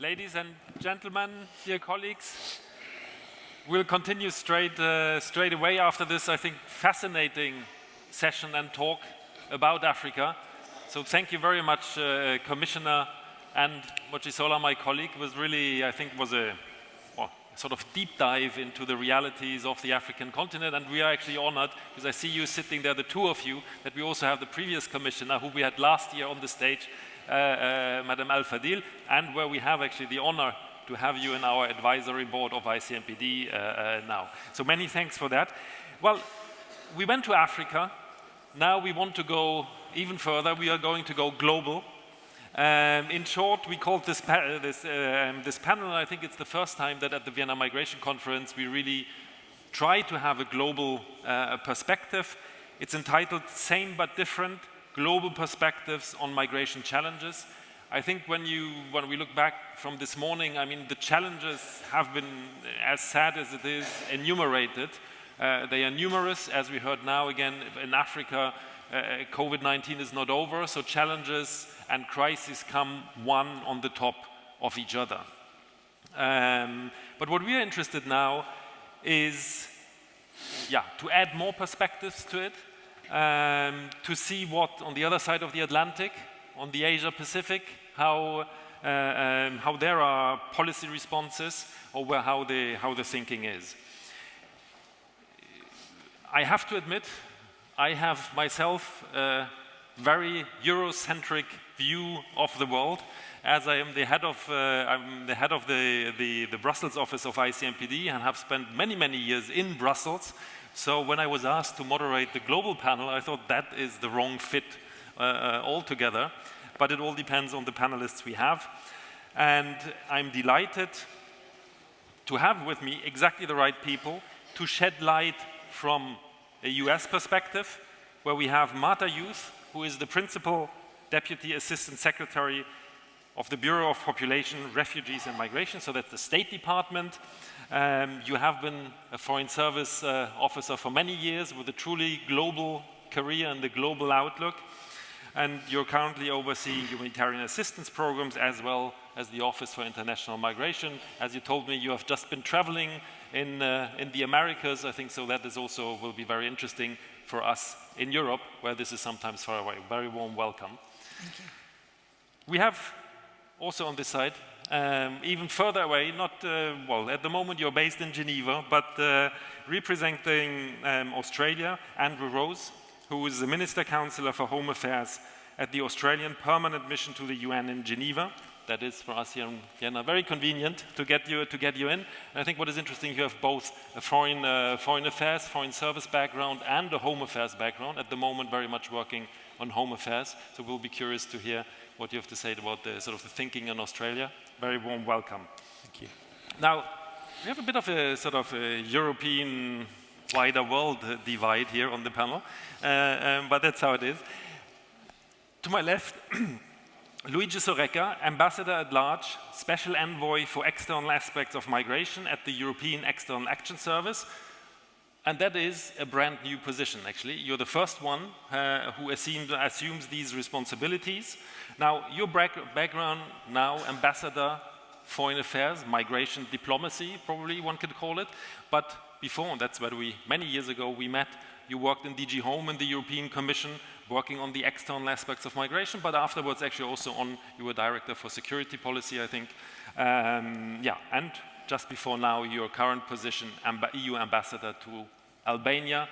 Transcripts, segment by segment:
Ladies and gentlemen, dear colleagues, we'll continue straight away after this, I think, fascinating session and talk about Africa. So thank you very much, Commissioner, and Mojisola, my colleague, was really, I think, was a sort of deep dive into the realities of the African continent, and we are actually honored, because I see you sitting there, the two of you, that we also have the previous commissioner who we had last year on the stage, Madame Al-Fadil, and where we have actually the honor to have you in our advisory board of ICMPD now. So many thanks for that. Well, we went to Africa. Now we want to go even further. We are going to go global. In short, we called this panel, and I think it's the first time that at the Vienna Migration Conference we really try to have a global perspective. It's entitled Same but Different, Global Perspectives on Migration Challenges. I think when we look back from this morning, I mean, the challenges have been, as sad as it is, enumerated. They are numerous, as we heard now again in Africa. COVID-19 is not over, so challenges and crises come one on the top of each other. But what we are interested now is, to add more perspectives to it, to see what on the other side of the Atlantic, on the Asia-Pacific, how there are policy responses, or how the thinking is. I have to admit, I have myself a very Eurocentric view of the world, as I am the head of the Brussels office of ICMPD and have spent many years in Brussels. So when I was asked to moderate the global panel, I thought that is the wrong fit altogether. But it all depends on the panelists we have. And I'm delighted to have with me exactly the right people to shed light from a US perspective, where we have Marta Youth, who is the Principal Deputy Assistant Secretary of the Bureau of Population, Refugees and Migration, so that's the State Department. You have been a Foreign Service officer for many years with a truly global career and the global outlook. And you're currently overseeing humanitarian assistance programs as well as the Office for International Migration. As you told me, you have just been traveling in the Americas, I think, so that is also will be very interesting for us in Europe, where this is sometimes far away. Very warm welcome. Thank you. We have also on this side, even further away, not, well, at the moment you're based in Geneva, but representing Australia, Andrew Rose, who is the Minister Councillor for Home Affairs at the Australian Permanent Mission to the UN in Geneva. That is, for us here in Vienna, very convenient to get you in. And I think what is interesting, you have both a foreign affairs, foreign service background and a home affairs background. At the moment, very much working on home affairs. So we'll be curious to hear what you have to say about the sort of the thinking in Australia. Very warm welcome. Thank you. Now, we have a bit of a sort of a European wider world divide here on the panel, but that's how it is. To my left, Luigi Soreca, Ambassador at Large, Special Envoy for External Aspects of Migration at the European External Action Service. And that is a brand new position, actually. You're the first one who assumes these responsibilities. Now, your background now, Ambassador, Foreign Affairs, Migration, Diplomacy, probably one could call it. But before, and that's where many years ago we met, you worked in DG Home in the European Commission, working on the external aspects of migration, but afterwards actually also you were Director for Security Policy, I think. And just before now, your current position, EU Ambassador to Albania.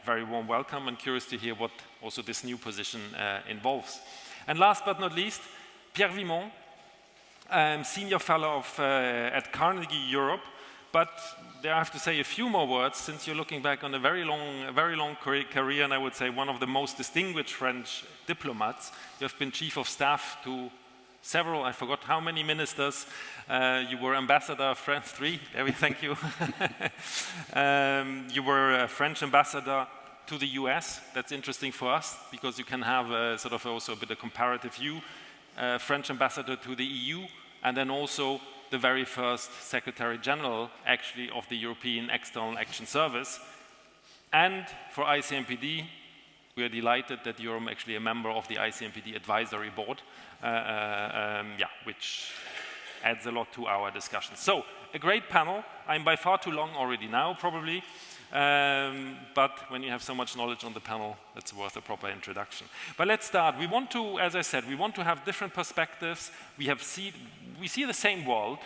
Very warm welcome and curious to hear what also this new position involves. And last but not least, Pierre Vimont, Senior Fellow at Carnegie Europe. But there I have to say a few more words, since you're looking back on a very long career, and I would say one of the most distinguished French diplomats. You have been Chief of Staff to several, I forgot how many ministers. You were Ambassador, France 3, thank you. You were a French Ambassador to the US. That's interesting for us, because you can have a, sort of also a bit of comparative view. French Ambassador to the EU, and then also the very first Secretary General, actually, of the European External Action Service. And for ICMPD, we are delighted that you're actually a member of the ICMPD advisory board, yeah, which adds a lot to our discussion. So, a great panel. I'm by far too long already now, probably. But when you have so much knowledge on the panel, it's worth a proper introduction. But let's start. We want to, as I said, we want to have different perspectives. We see the same world,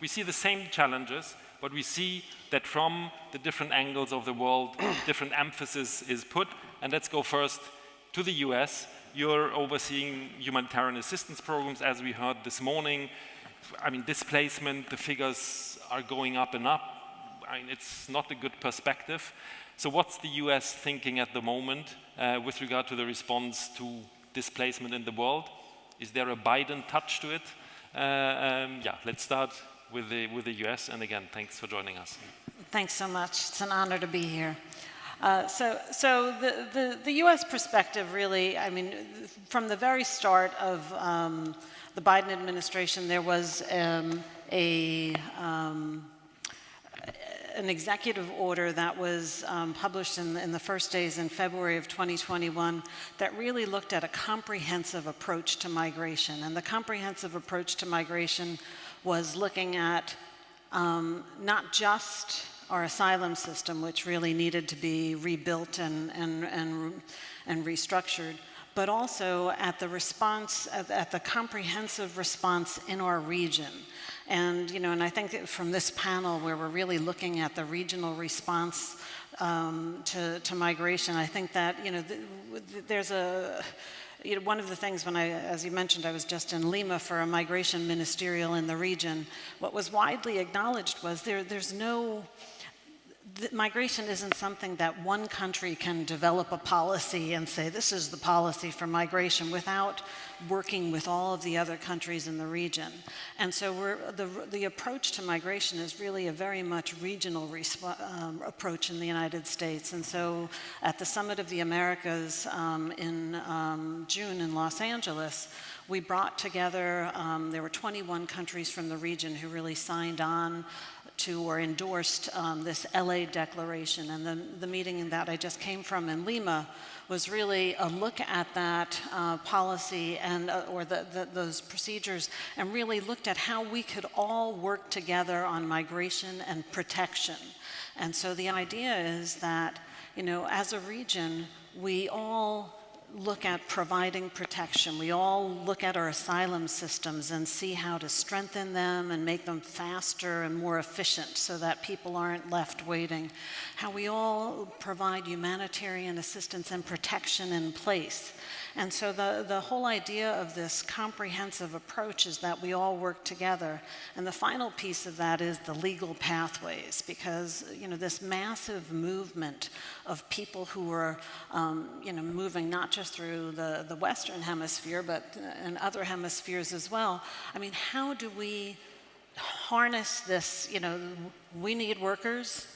we see the same challenges, but we see that from the different angles of the world, different emphasis is put. And let's go first to the US. You're overseeing humanitarian assistance programs, as we heard this morning. I mean, displacement, the figures are going up and up. I mean, it's not a good perspective. So what's the US thinking at the moment with regard to the response to displacement in the world? Is there a Biden touch to it? Yeah, let's start with the US. And again, thanks for joining us. Thanks so much. It's an honor to be here. So the US perspective really, I mean, from the very start of the Biden administration, there was an executive order that was published in the first days in February of 2021 that really looked at a comprehensive approach to migration. And the comprehensive approach to migration was looking at not just our asylum system, which really needed to be rebuilt and restructured, but also at the response, at the comprehensive response in our region. And, you know, and I think that from this panel where we're really looking at the regional response to migration, I think that, you know, there's a, you know, one of the things when as you mentioned, I was just in Lima for a migration ministerial in the region, what was widely acknowledged was there's no, migration isn't something that one country can develop a policy and say, this is the policy for migration without working with all of the other countries in the region. And so the approach to migration is really a very much regional approach in the United States. And so at the Summit of the Americas in June in Los Angeles, we brought together, there were 21 countries from the region who really signed on to or endorsed this LA declaration. And the meeting that I just came from in Lima was really a look at that policy and or those procedures, and really looked at how we could all work together on migration and protection. And so the idea is that, you know, as a region, we all look at providing protection. We all look at our asylum systems and see how to strengthen them and make them faster and more efficient so that people aren't left waiting. How we all provide humanitarian assistance and protection in place. And so the whole idea of this comprehensive approach is that we all work together. And the final piece of that is the legal pathways, because, you know, this massive movement of people who are, you know, moving not just through the Western Hemisphere, but in other hemispheres as well. I mean, how do we harness this? You know, we need workers.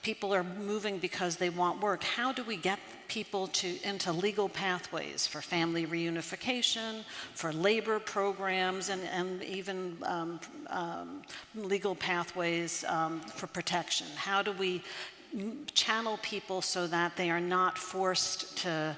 People are moving because they want work. How do we get people into legal pathways for family reunification, for labor programs, and even legal pathways for protection? How do we channel people so that they are not forced to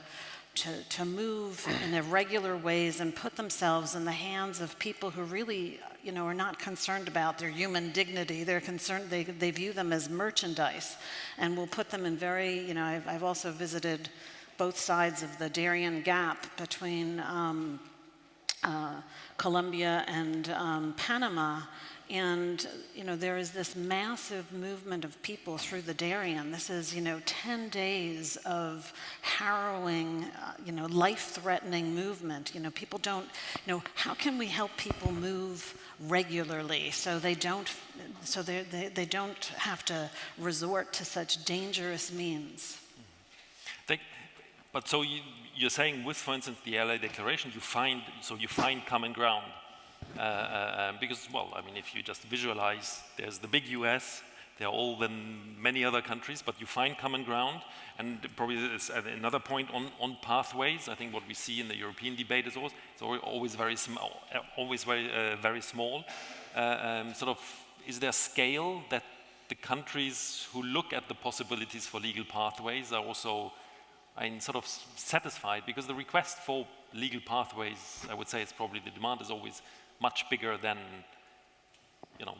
move in irregular ways and put themselves in the hands of people who really, you know, are not concerned about their human dignity. They're concerned, they view them as merchandise, and will put them in very, you know, I've also visited both sides of the Darien Gap between Colombia and Panama. And, you know, there is this massive movement of people through the Darien. This is, you know, 10 days of harrowing, you know, life-threatening movement. You know, people don't, you know, how can we help people move regularly so they don't have to resort to such dangerous means? But so you're saying with, for instance, the LA Declaration, you find common ground. Because, well, I mean, if you just visualize, there's the big US, there are all the many other countries, but you find common ground. And probably there's another point on pathways. I think what we see in the European debate is always very small, very small. Sort of, is there scale that the countries who look at the possibilities for legal pathways are also, I'm sort of satisfied, because the request for legal pathways, I would say, it's probably the demand is always much bigger than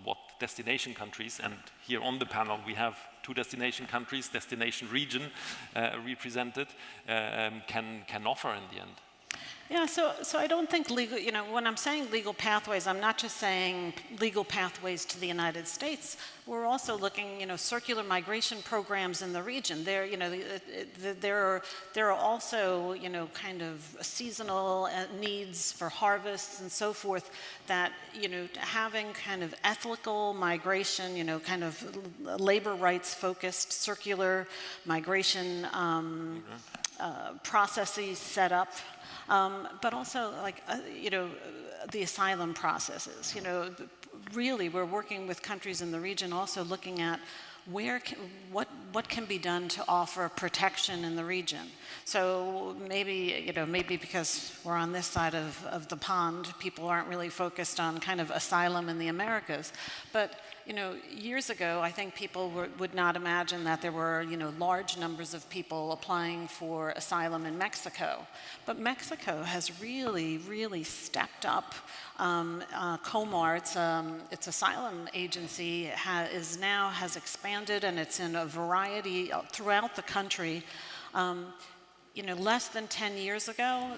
what destination countries, and here on the panel we have 2 destination countries, destination region represented, can offer in the end. Yeah, so I don't think legal, when I'm saying legal pathways, I'm not just saying legal pathways to the United States. We're also looking, circular migration programs in the region. There are also, kind of seasonal needs for harvests and so forth that, having kind of ethical migration, kind of labor rights focused circular migration processes set up. But also, the asylum processes. Really, we're working with countries in the region, also looking at what can be done to offer protection in the region. So maybe because we're on this side of the pond, people aren't really focused on kind of asylum in the Americas. But years ago, I think people would not imagine that there were, large numbers of people applying for asylum in Mexico. But Mexico has really, really stepped up. COMAR, its asylum agency, has expanded, and it's in a variety throughout the country. Less than 10 years ago,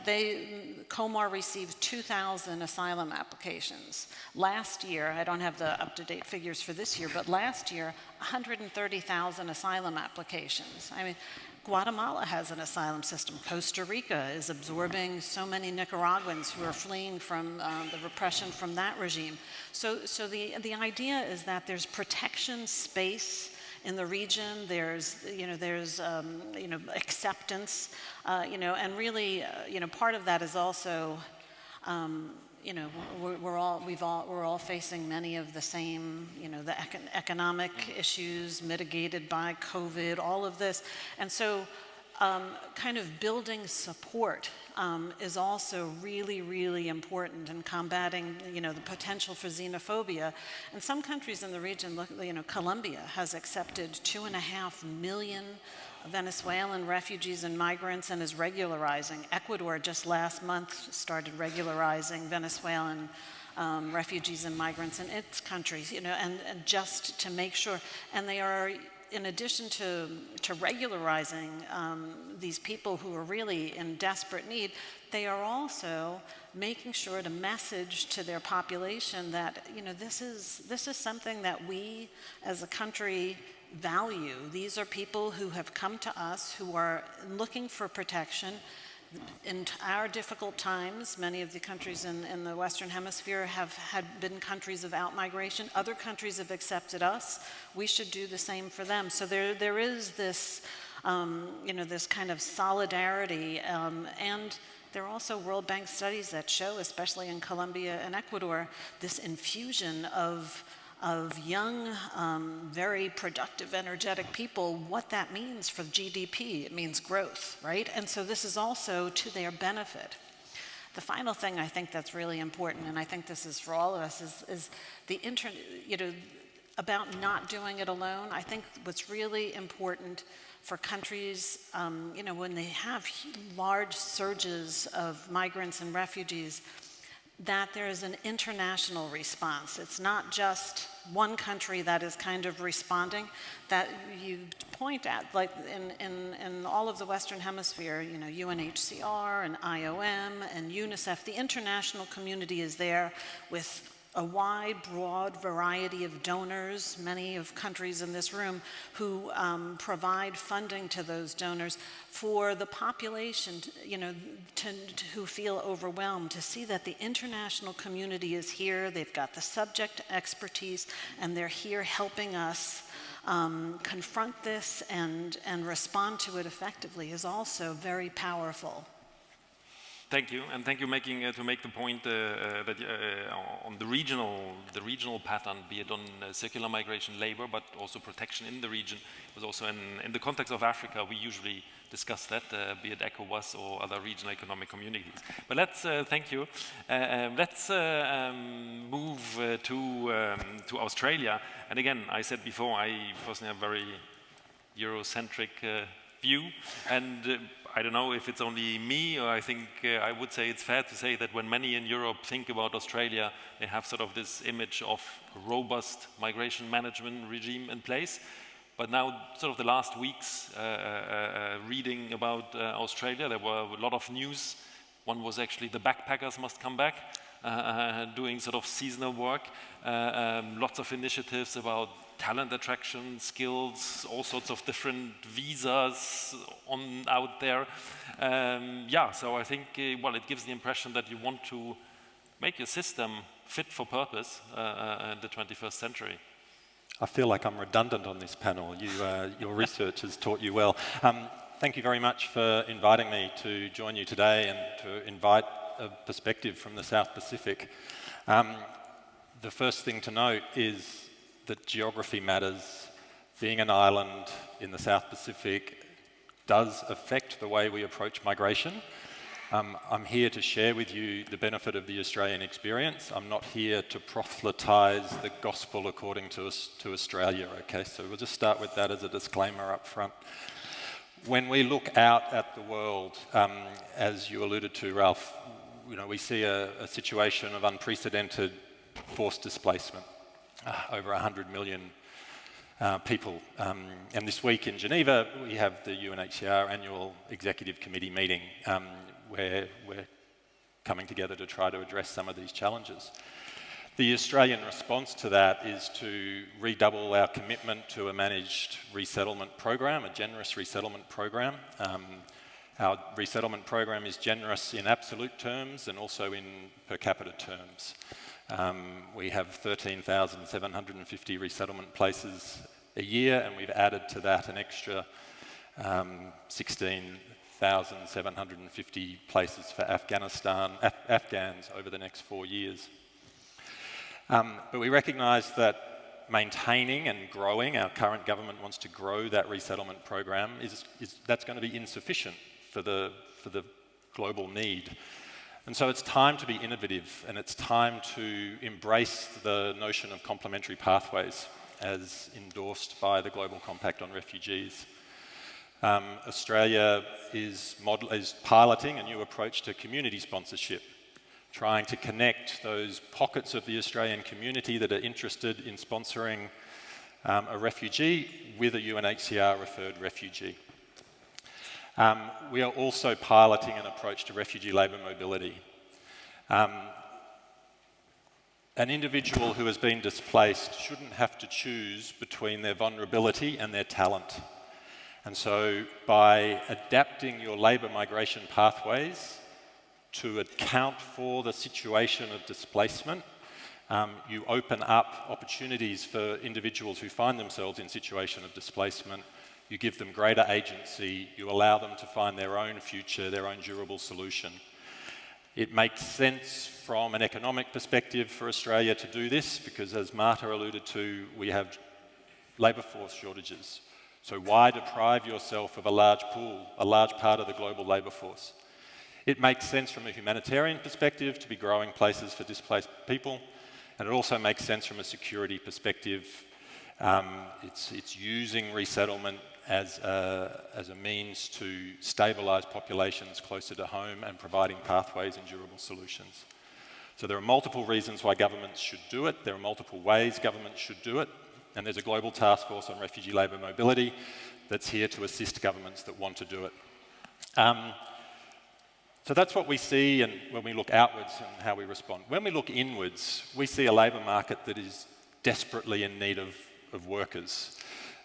COMAR received 2,000 asylum applications. Last year, I don't have the up-to-date figures for this year, but last year, 130,000 asylum applications. I mean, Guatemala has an asylum system. Costa Rica is absorbing so many Nicaraguans who are fleeing from the repression from that regime. So the idea is that there's protection space in the region. There's acceptance, and really, part of that is also, we're all facing many of the same, the economic issues mitigated by COVID, all of this, and so kind of building support is also really, really important in combating, the potential for xenophobia. And some countries in the region, Colombia has accepted 2.5 million Venezuelan refugees and migrants and is regularizing. Ecuador just last month started regularizing Venezuelan refugees and migrants in its countries, and just to make sure, and they are, in addition to regularizing these people who are really in desperate need, they are also making sure to message to their population that this is something that we as a country value. These are people who have come to us who are looking for protection. In our difficult times, many of the countries in the Western Hemisphere have been countries of outmigration. Other countries have accepted us. We should do the same for them. So there is this, this kind of solidarity, and there are also World Bank studies that show, especially in Colombia and Ecuador, this infusion of young, very productive, energetic people, what that means for GDP. It means growth, right? And so this is also to their benefit. The final thing I think that's really important, and I think this is for all of us, is the about not doing it alone. I think what's really important for countries, when they have large surges of migrants and refugees, that there is an international response. It's not just one country that is kind of responding, that you point at, like in all of the Western Hemisphere, UNHCR and IOM and UNICEF, the international community is there with a wide, broad variety of donors, many of countries in this room, who provide funding to those donors for the population, who feel overwhelmed, to see that the international community is here, they've got the subject expertise, and they're here helping us confront this and respond to it effectively is also very powerful. Thank you, and thank you to make the point that on the regional pattern, be it on circular migration, labor, but also protection in the region. But also in the context of Africa, we usually discuss that, be it ECOWAS or other regional economic communities. But let's thank you. Let's move to Australia. And again, I said before, I personally have very Eurocentric view, and I don't know if it's only me, or I think I would say it's fair to say that when many in Europe think about Australia, they have sort of this image of a robust migration management regime in place. But now, sort of the last weeks, reading about Australia, there were a lot of news. One was actually the backpackers must come back, doing sort of seasonal work. Lots of initiatives about talent attraction, skills, all sorts of different visas out there. Yeah, so I think, well, it gives the impression that you want to make your system fit for purpose in the 21st century. I feel like I'm redundant on this panel. Your research has taught you well. Thank you very much for inviting me to join you today and to invite a perspective from the South Pacific. The first thing to note is that geography matters. Being an island in the South Pacific does affect the way we approach migration. I'm here to share with you the benefit of the Australian experience. I'm not here to proselytise the gospel according to Australia, okay? So we'll just start with that as a disclaimer up front. When we look out at the world, as you alluded to, Ralph, we see a situation of unprecedented forced displacement, over 100 million people. And this week in Geneva, we have the UNHCR annual executive committee meeting, where we're coming together to try to address some of these challenges. The Australian response to that is to redouble our commitment to a managed resettlement program, a generous resettlement program. Our resettlement program is generous in absolute terms and also in per capita terms. We have 13,750 resettlement places a year, and we've added to that an extra 16,750 places for Afghans over the next 4 years. But we recognise that maintaining and growing, our current government wants to grow that resettlement program, that's going to be insufficient for the global need. And so it's time to be innovative, and it's time to embrace the notion of complementary pathways as endorsed by the Global Compact on Refugees. Australia is piloting a new approach to community sponsorship, trying to connect those pockets of the Australian community that are interested in sponsoring a refugee with a UNHCR-referred refugee. We are also piloting an approach to refugee labour mobility. An individual who has been displaced shouldn't have to choose between their vulnerability and their talent. And so by adapting your labour migration pathways to account for the situation of displacement, you open up opportunities for individuals who find themselves in situation of displacement. You give them greater agency, you allow them to find their own future, their own durable solution. It makes sense from an economic perspective for Australia to do this because, as Marta alluded to, we have labour force shortages. So why deprive yourself of a large pool, a large part of the global labour force? It makes sense from a humanitarian perspective to be growing places for displaced people, and it also makes sense from a security perspective. It's using resettlement as a means to stabilise populations closer to home and providing pathways and durable solutions. So there are multiple reasons why governments should do it. There are multiple ways governments should do it. And there's a global task force on refugee labour mobility that's here to assist governments that want to do it. So that's what we see and when we look outwards and how we respond. When we look inwards, we see a labour market that is desperately in need of workers.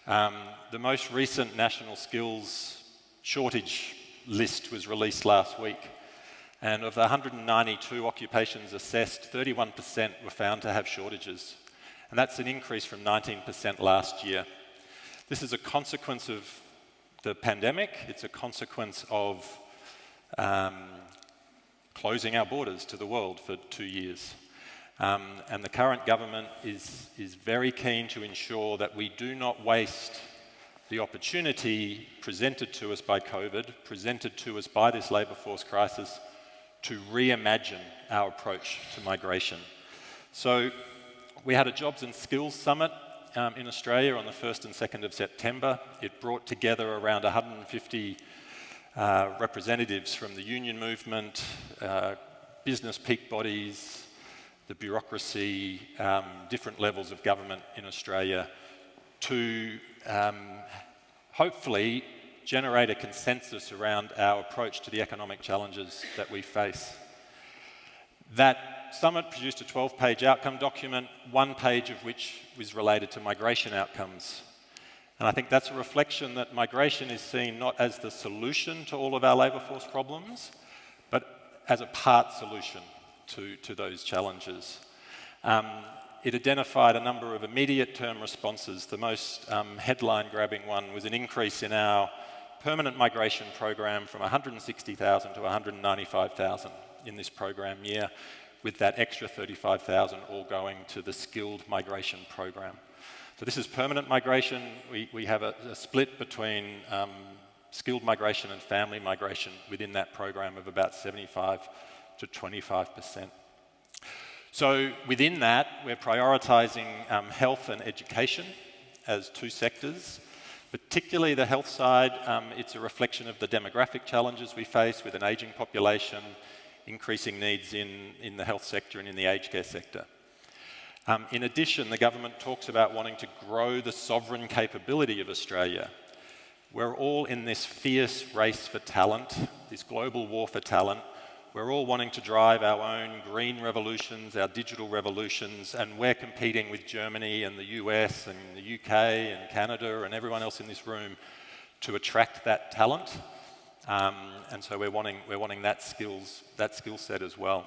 The most recent national skills shortage list was released last week. And of the 192 occupations assessed, 31% were found to have shortages. And that's an increase from 19% last year. This is a consequence of the pandemic. It's a consequence of closing our borders to the world for 2 years. And the current government is very keen to ensure that we do not waste the opportunity presented to us by COVID, presented to us by this labour force crisis, to reimagine our approach to migration. So we had a Jobs and Skills Summit in Australia on the 1st and 2nd of September. It brought together around 150 representatives from the union movement, business peak bodies, the bureaucracy, different levels of government in Australia to hopefully generate a consensus around our approach to the economic challenges that we face. That summit produced a 12-page outcome document, 1 page of which was related to migration outcomes. And I think that's a reflection that migration is seen not as the solution to all of our labour force problems, but as a part solution to those challenges. It identified a number of immediate term responses. The most headline-grabbing one was an increase in our permanent migration program from 160,000 to 195,000 in this program year, with that extra 35,000 all going to the skilled migration program. So this is permanent migration. We have a split between skilled migration and family migration within that program of about 75 to 25%. So within that, we're prioritising health and education as 2 sectors. Particularly the health side, it's a reflection of the demographic challenges we face with an ageing population, increasing needs in the health sector and in the aged care sector. In addition, the government talks about wanting to grow the sovereign capability of Australia. We're all in this fierce race for talent, this global war for talent. We're all wanting to drive our own green revolutions, our digital revolutions, and we're competing with Germany and the US and the UK and Canada and everyone else in this room to attract that talent. And so we're wanting that skill set as well.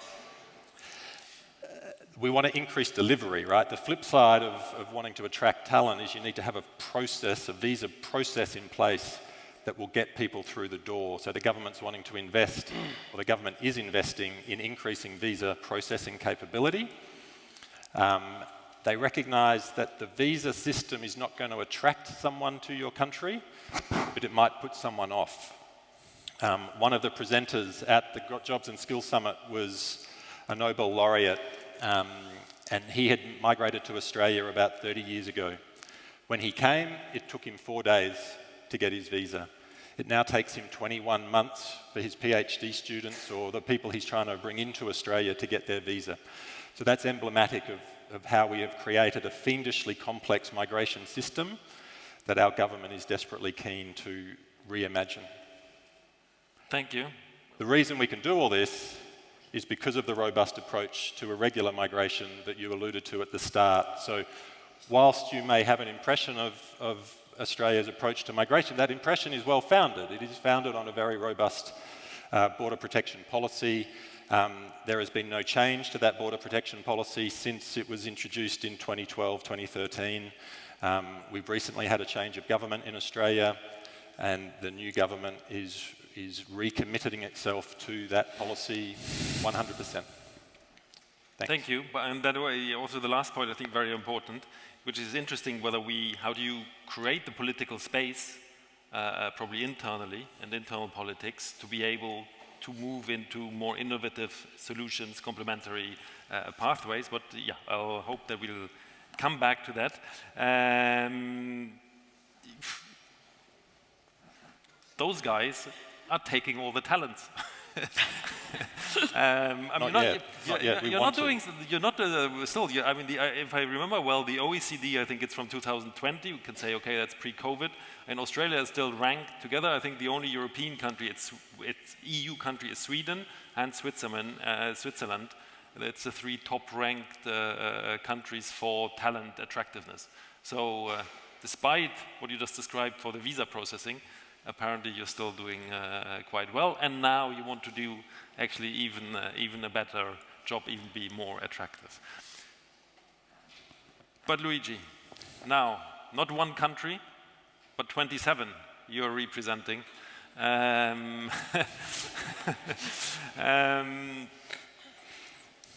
We want to increase delivery, right? The flip side of wanting to attract talent is you need to have a visa process in place that will get people through the door. So the government's wanting to invest, or the government is investing in increasing visa processing capability. They recognise that the visa system is not going to attract someone to your country, but it might put someone off. One of the presenters at the Jobs and Skills Summit was a Nobel laureate, and he had migrated to Australia about 30 years ago. When he came, it took him 4 days to get his visa. It now takes him 21 months for his PhD students or the people he's trying to bring into Australia to get their visa. So that's emblematic of how we have created a fiendishly complex migration system that our government is desperately keen to reimagine. Thank you. The reason we can do all this is because of the robust approach to irregular migration that you alluded to at the start. So whilst you may have an impression of Australia's approach to migration, that impression is well founded. It is founded on a very robust border protection policy. There has been no change to that border protection policy since it was introduced in 2012, 2013. We've recently had a change of government in Australia, and the new government is recommitting itself to that policy 100%. Thank you. And that way, also the last point I think very important, which is interesting how do you create the political space, probably internally and internal politics, to be able to move into more innovative solutions, complementary pathways. But yeah, I hope that we'll come back to that. Those guys are taking all the talents. If I remember well, the OECD, I think it's from 2020, we can say, okay, that's pre-COVID, and Australia is still ranked together. I think the only European country, it's EU country is Sweden and Switzerland. It's the 3 top-ranked countries for talent attractiveness. So despite what you just described for the visa processing, apparently you're still doing quite well, and now you want to do actually even a better job, even be more attractive. But Luigi, now, not 1 country, but 27 you're representing.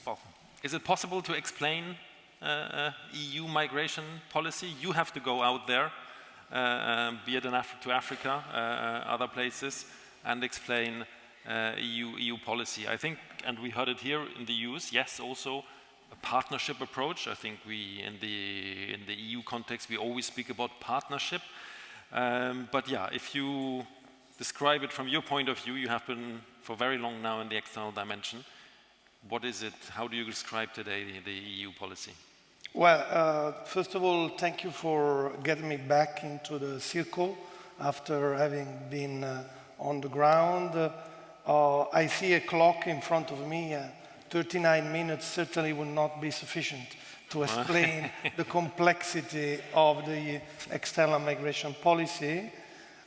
Well, is it possible to explain EU migration policy? You have to go out there, be it to Africa, other places, and explain EU policy. I think, and we heard it here in the US, yes, also a partnership approach. I think in the EU context, we always speak about partnership. But yeah, if you describe it from your point of view. You have been for very long now in the external dimension. What is it? How do you describe today the EU policy? Well, first of all, thank you for getting me back into the circle after having been on the ground. I see a clock in front of me. 39 minutes certainly will not be sufficient to explain the complexity of the external migration policy.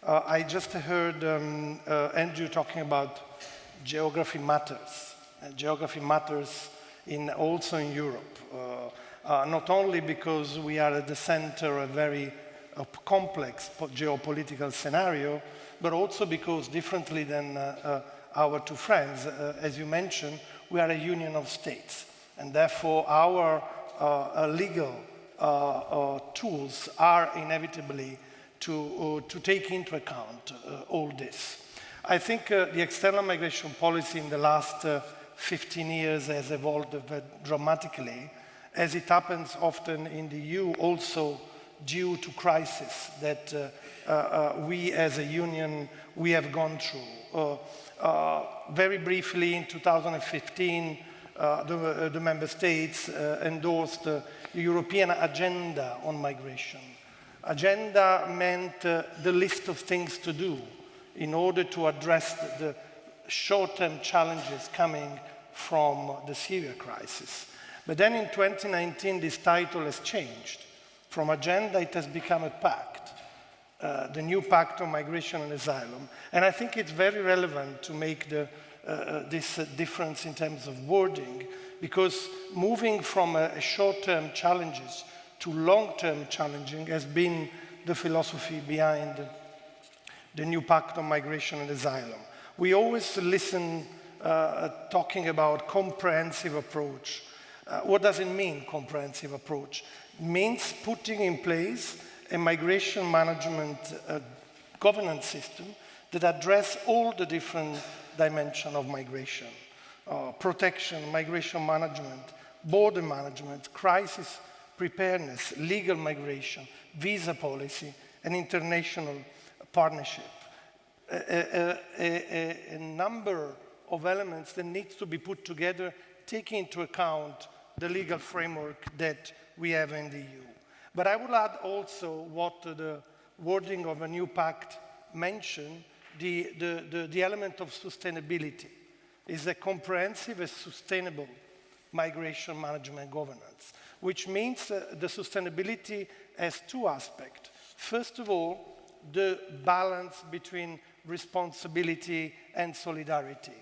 I just heard Andrew talking about geography matters. Geography matters also in Europe. Not only because we are at the center of a very complex geopolitical scenario, but also because differently than our two friends, as you mentioned, we are a union of states. And therefore our legal tools are inevitably to take into account all this. I think the external migration policy in the last 15 years has evolved dramatically, as it happens often in the EU, also due to crisis that we as a union, we have gone through. Very briefly, in 2015, the member states endorsed the European agenda on migration. Agenda meant the list of things to do in order to address the short-term challenges coming from the Syria crisis. But then in 2019, this title has changed. From agenda, it has become a pact, the new pact on migration and asylum. And I think it's very relevant to make this difference in terms of wording, because moving from short-term challenges to long-term challenging has been the philosophy behind the new pact on migration and asylum. We always listen talking about comprehensive approach. What does it mean, comprehensive approach? It means putting in place a migration management governance system that address all the different dimensions of migration. Protection, migration management, border management, crisis preparedness, legal migration, visa policy, and international partnership. A number of elements that needs to be put together, taking into account the legal framework that we have in the EU. But I would add also what the wording of a new pact mentioned, the element of sustainability is a comprehensive and sustainable migration management governance, which means the sustainability has two aspects. First of all, the balance between responsibility and solidarity.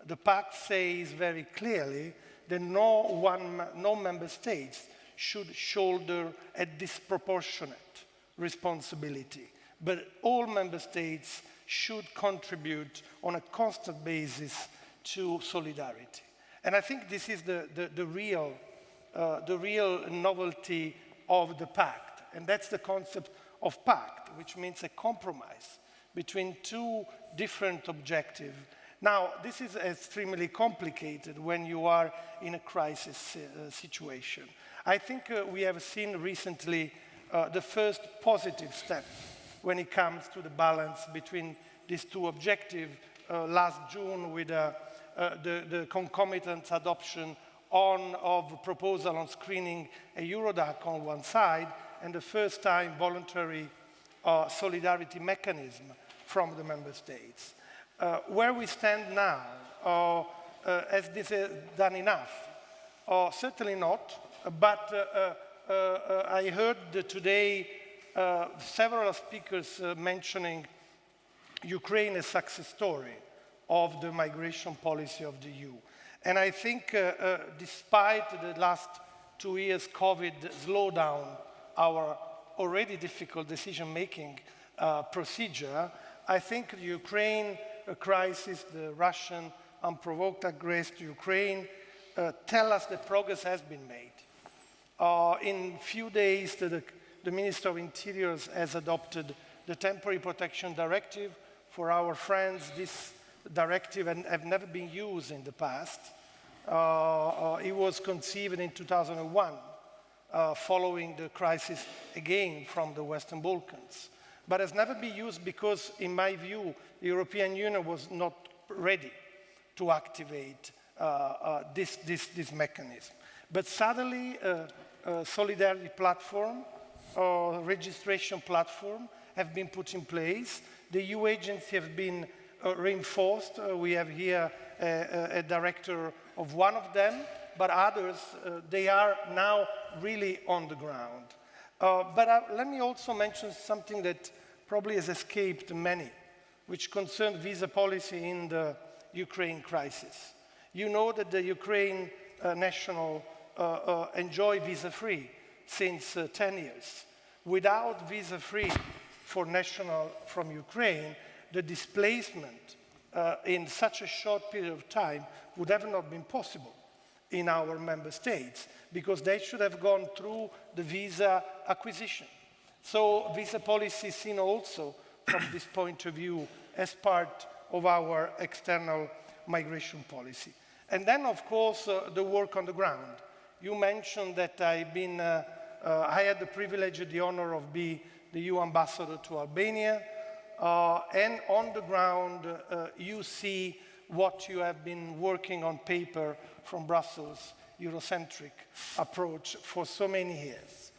The pact says very clearly that no member states should shoulder a disproportionate responsibility, but all member states should contribute on a constant basis to solidarity. And I think this is the real novelty of the pact, and that's the concept of pact, which means a compromise between two different objectives. Now, this is extremely complicated when you are in a crisis situation. I think we have seen recently the first positive step when it comes to the balance between these two objectives. Last June, with the concomitant adoption of a proposal on screening a Eurodac on one side, and the first time voluntary solidarity mechanism from the member states. Where we stand now, has this done enough? Certainly not, but I heard today several speakers mentioning Ukraine as a success story of the migration policy of the EU. And I think despite the last 2 years COVID slowed down our already difficult decision-making procedure, I think the Ukraine crisis, the Russian unprovoked aggression to Ukraine, tell us that progress has been made. In a few days, the Minister of Interior has adopted the Temporary Protection Directive. For our friends, this directive have never been used in the past. It was conceived in 2001, following the crisis again from the Western Balkans. but has never been used because, in my view, the European Union was not ready to activate this mechanism. But suddenly, a solidarity platform or registration platform have been put in place. The EU agencies have been reinforced. We have here a director of one of them, but others, they are now really on the ground. But let me also mention something that probably has escaped many, which concerns visa policy in the Ukraine crisis. You know that the Ukraine national enjoy visa-free since 10 years. Without visa-free for national from Ukraine, the displacement in such a short period of time would have not been possible in our member states, because they should have gone through the visa acquisition. So visa policy is seen also from this point of view as part of our external migration policy. And then, of course, the work on the ground. You mentioned that I had the privilege and the honor of being the EU ambassador to Albania, and on the ground, you see what you have been working on paper from Brussels, Eurocentric approach for so many years.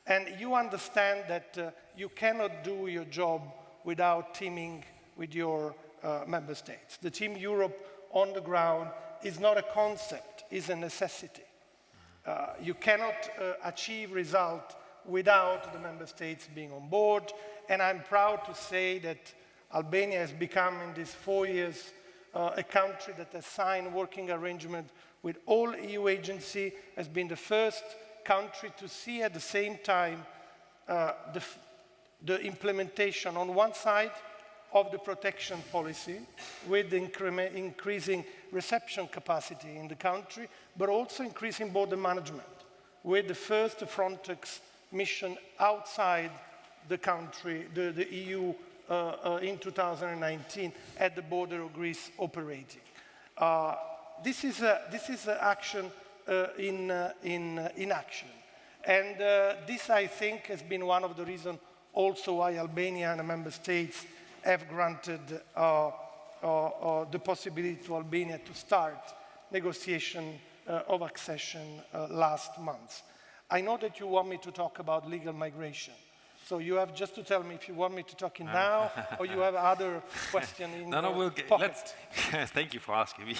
And you understand that you cannot do your job without teaming with your member states. The Team Europe on the ground is not a concept, it's a necessity. You cannot achieve results without the member states being on board, and I'm proud to say that Albania has become, in these 4 years, a country that has signed working arrangement with all EU agencies, has been the first country to see at the same time the implementation on one side of the protection policy with the increasing reception capacity in the country, but also increasing border management with the first Frontex mission outside the country, the EU, in 2019 at the border of Greece operating. This is action in action. And this, I think, has been one of the reasons also why Albania and the member states have granted the possibility to Albania to start negotiation of accession last month. I know that you want me to talk about legal migration. So you have just to tell me if you want me to talk in now, or you have other questions in your pocket. Thank you for asking me.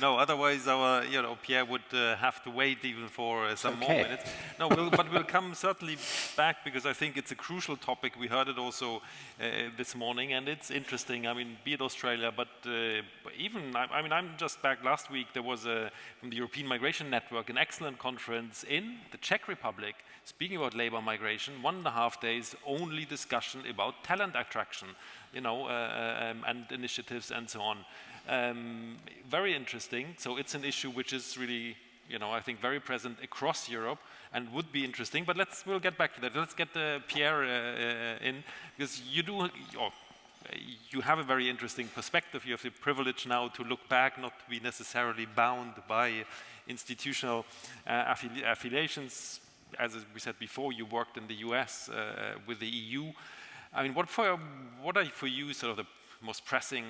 No, otherwise our, Pierre would have to wait even for some more minutes. No, but we'll come certainly back, because I think it's a crucial topic. We heard it also this morning, and it's interesting. I mean, be it Australia, but even, I'm just back last week. There was from the European Migration Network an excellent conference in the Czech Republic, speaking about labor migration, 1.5 days, only discussion about talent attraction, and initiatives and so on. Very interesting. So it's an issue which is really, I think very present across Europe and would be interesting. But we'll get back to that. Let's get Pierre in, because you have a very interesting perspective. You have the privilege now to look back, not to be necessarily bound by institutional affiliations. As we said before, you worked in the US with the EU. I mean, what are for you sort of the most pressing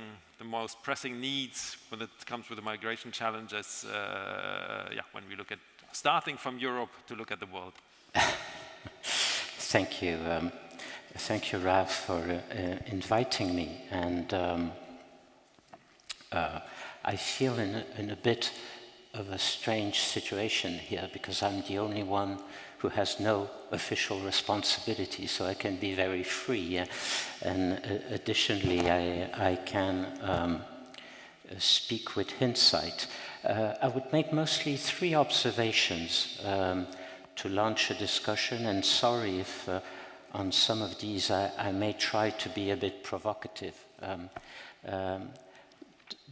needs when it comes with the migration challenges? When we look at starting from Europe to look at the world. Thank you, Ralph, for inviting me. And I feel in a bit of a strange situation here, because I'm the only one who has no official responsibility, so I can be very free. And additionally, I can speak with hindsight. I would make mostly 3 observations to launch a discussion, and sorry if on some of these I may try to be a bit provocative.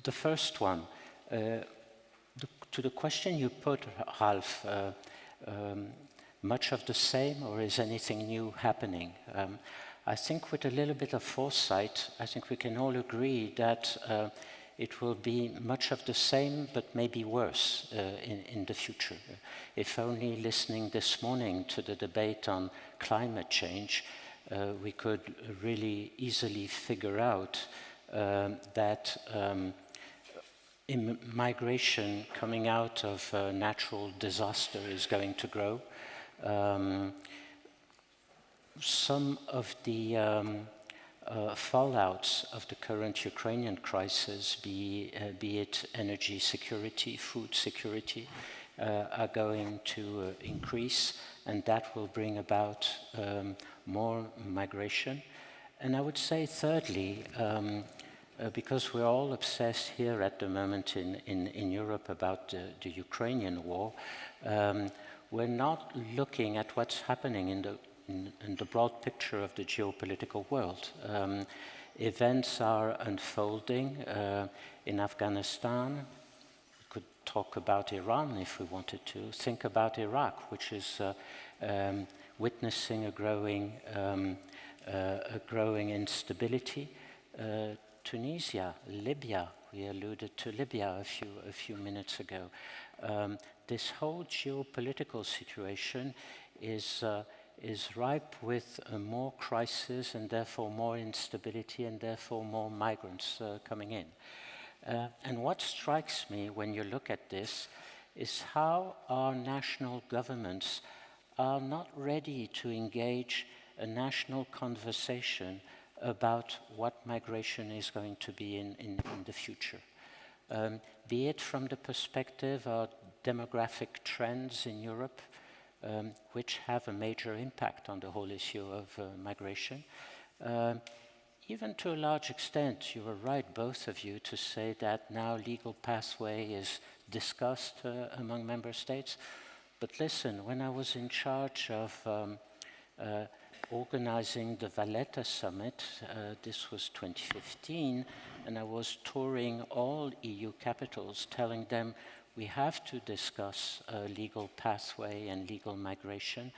The first one, to the question you put, Ralph, much of the same, or is anything new happening? I think with a little bit of foresight, I think we can all agree that it will be much of the same, but maybe worse in the future. If only listening this morning to the debate on climate change, we could really easily figure out that migration coming out of natural disaster is going to grow. Some of the fallouts of the current Ukrainian crisis, be it energy security, food security, are going to increase, and that will bring about more migration. And I would say thirdly, because we're all obsessed here at the moment in Europe about the Ukrainian war, we're not looking at what's happening in the broad picture of the geopolitical world. Events are unfolding in Afghanistan. We could talk about Iran if we wanted to. Think about Iraq, which is witnessing a growing instability. Tunisia, Libya, we alluded to Libya a few minutes ago. This whole geopolitical situation is ripe with more crisis and therefore more instability and therefore more migrants coming in. And what strikes me when you look at this is how our national governments are not ready to engage a national conversation about what migration is going to be in the future. Be it from the perspective of demographic trends in Europe, which have a major impact on the whole issue of migration. Even to a large extent, you were right, both of you, to say that now legal pathway is discussed among member states. But listen, when I was in charge of organizing the Valletta Summit, this was 2015, and I was touring all EU capitals telling them we have to discuss legal pathway and legal migration.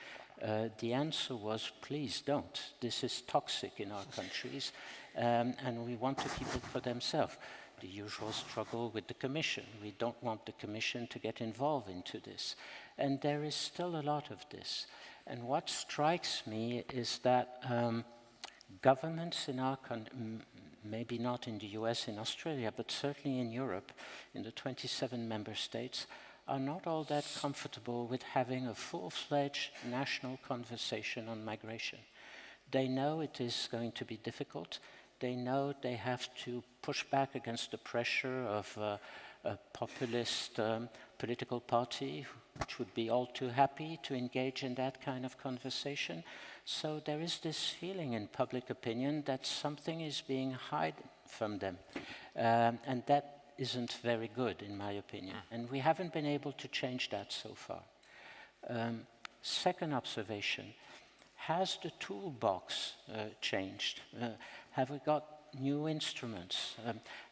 The answer was, please don't. This is toxic in our countries, and we want to keep it for themselves. The usual struggle with the Commission. We don't want the Commission to get involved into this. And there is still a lot of this. And what strikes me is that governments in our country, maybe not in the US, in Australia, but certainly in Europe, in the 27 member states, are not all that comfortable with having a full-fledged national conversation on migration. They know it is going to be difficult. They know they have to push back against the pressure of a populist political party, which would be all too happy to engage in that kind of conversation. So there is this feeling in public opinion that something is being hidden from them. And that isn't very good, in my opinion. And we haven't been able to change that so far. Second observation, has the toolbox changed? Have we got new instruments?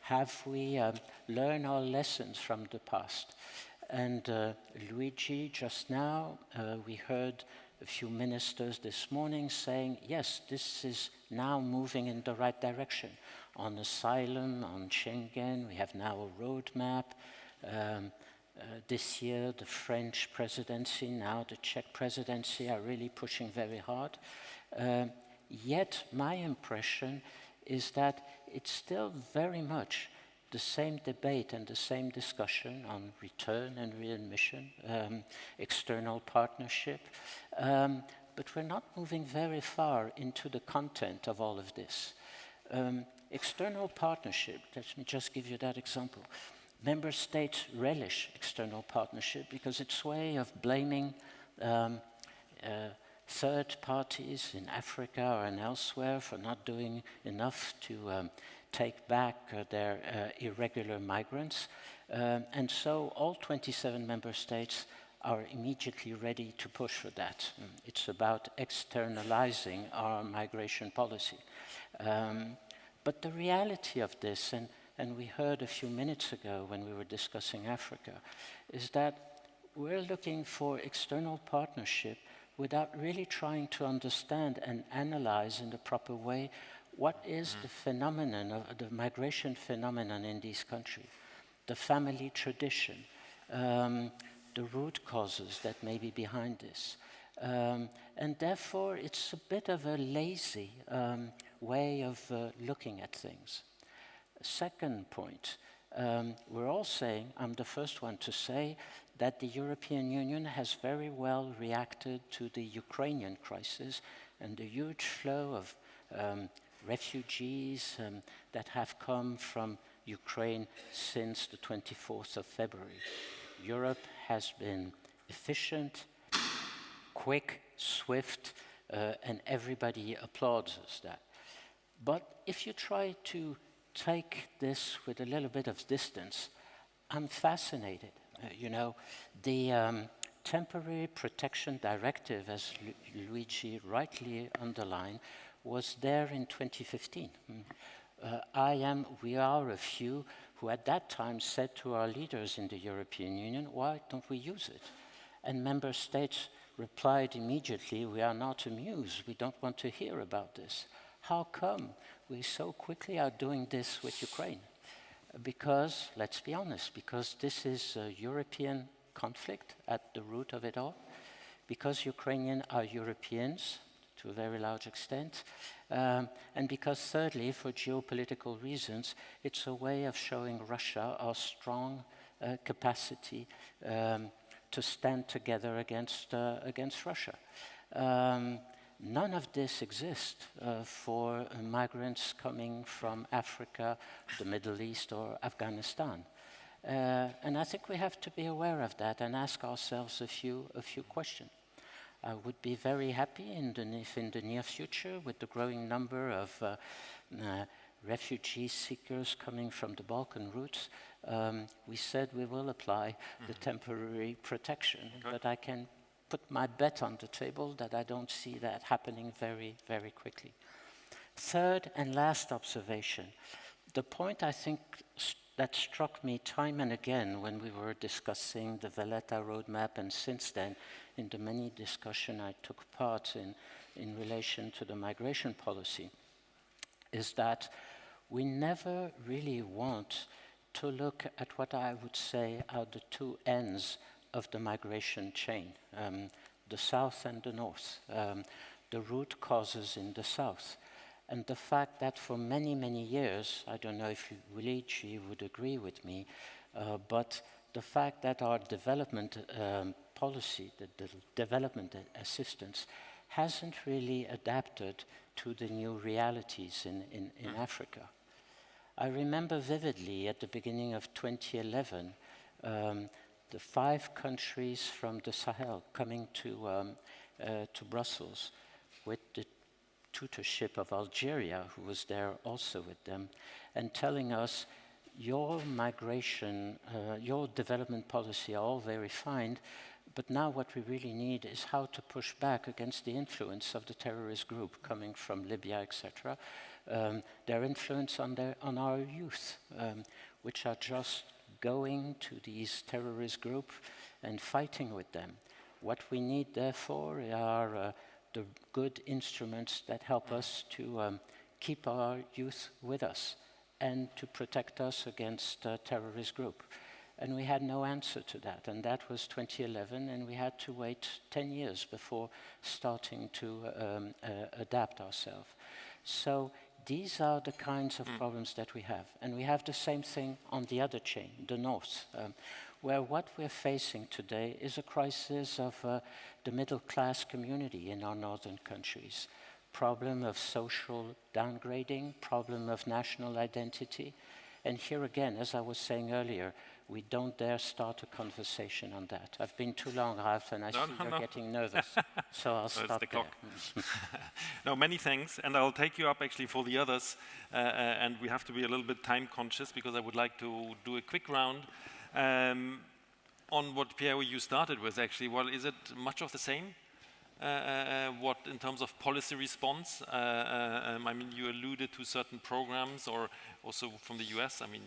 Have we learned our lessons from the past? And Luigi, just now, we heard a few ministers this morning saying, yes, this is now moving in the right direction. On asylum, on Schengen, we have now a roadmap. This year, the French presidency, now the Czech presidency are really pushing very hard. Yet, my impression is that it's still very much the same debate and the same discussion on return and readmission, external partnership, but we're not moving very far into the content of all of this. External partnership, let me just give you that example. Member states relish external partnership because it's a way of blaming third parties in Africa and elsewhere for not doing enough to take back their irregular migrants. And so all 27 member states are immediately ready to push for that. It's about externalizing our migration policy. But the reality of this, and we heard a few minutes ago when we were discussing Africa, is that we're looking for external partnership without really trying to understand and analyze in the proper way what is the phenomenon of the migration phenomenon in these countries, the family tradition, the root causes that may be behind this. And therefore, it's a bit of a lazy way of looking at things. Second point, we're all saying, I'm the first one to say, that the European Union has very well reacted to the Ukrainian crisis and the huge flow of refugees that have come from Ukraine since the 24th of February. Europe has been efficient, quick, swift, and everybody applauds us that. But if you try to take this with a little bit of distance, I'm fascinated. You know, the Temporary Protection Directive, as Luigi rightly underlined, was there in 2015. We are a few who at that time said to our leaders in the European Union, why don't we use it? And member states replied immediately, we are not amused, we don't want to hear about this. How come we so quickly are doing this with Ukraine? Because, let's be honest, because this is a European conflict at the root of it all, because Ukrainians are Europeans to a very large extent, and because thirdly, for geopolitical reasons, it's a way of showing Russia our strong capacity to stand together against Russia. None of this exists for migrants coming from Africa, the Middle East, or Afghanistan. And I think we have to be aware of that and ask ourselves a few questions. I would be very happy if in the near future, with the growing number of refugee seekers coming from the Balkan routes, we said we will apply the temporary protection. Okay. But I can put my bet on the table that I don't see that happening very, very quickly. Third and last observation. The point I think that struck me time and again when we were discussing the Valletta roadmap, and since then in the many discussions I took part in relation to the migration policy, is that we never really want to look at what I would say are the two ends of the migration chain, the south and the north, the root causes in the south. And the fact that for many, many years, I don't know if Luigi would agree with me, but the fact that our development policy, the development assistance, hasn't really adapted to the new realities in Africa. I remember vividly at the beginning of 2011, the 5 countries from the Sahel coming to Brussels with the tutorship of Algeria, who was there also with them, and telling us, your migration, your development policy are all very fine, but now what we really need is how to push back against the influence of the terrorist group coming from Libya, etc., their influence on our youth, which are just going to these terrorist groups and fighting with them. What we need, therefore, are the good instruments that help us to keep our youth with us and to protect us against a terrorist group. And we had no answer to that, and that was 2011, and we had to wait 10 years before starting to adapt ourselves. So these are the kinds of problems that we have. And we have the same thing on the other chain, the north, where what we're facing today is a crisis of the middle-class community in our northern countries. Problem of social downgrading, problem of national identity. And here again, as I was saying earlier, we don't dare start a conversation on that. I've been too long, Ralph, and I see you're getting nervous. So I'll stop there. No, many thanks. And I'll take you up actually for the others. And we have to be a little bit time conscious because I would like to do a quick round on what, Pierre, you started with actually. Well, is it much of the same? What in terms of policy response? I mean, you alluded to certain programs, or also from the US. I mean,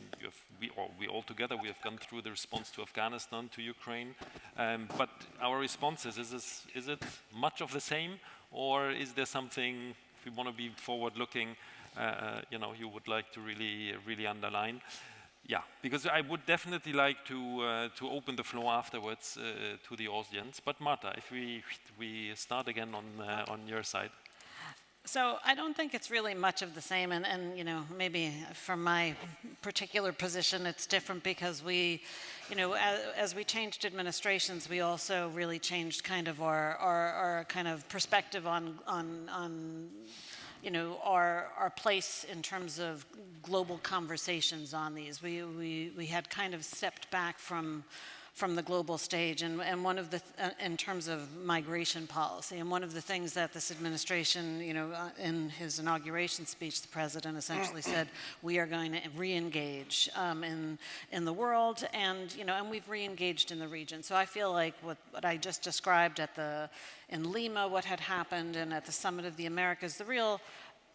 we all together we have gone through the response to Afghanistan, to Ukraine. But our responses, is it much of the same, or is there something, if we want to be forward-looking, you would like to really underline? yeah, because I would definitely like to open the floor afterwards to the audience. But Marta, if we start again on your side. So I don't think it's really much of the same, and you know, maybe from my particular position it's different because we, you know, as we changed administrations, we also really changed kind of our kind of perspective on you know, our place in terms of global conversations on these. We had kind of stepped back from the global stage, and one of the in terms of migration policy, and one of the things that this administration, you know, in his inauguration speech, the president essentially said, we are going to re-engage in the world, and you know, and we've re-engaged in the region. So I feel like what I just described in Lima, what had happened, and at the Summit of the Americas,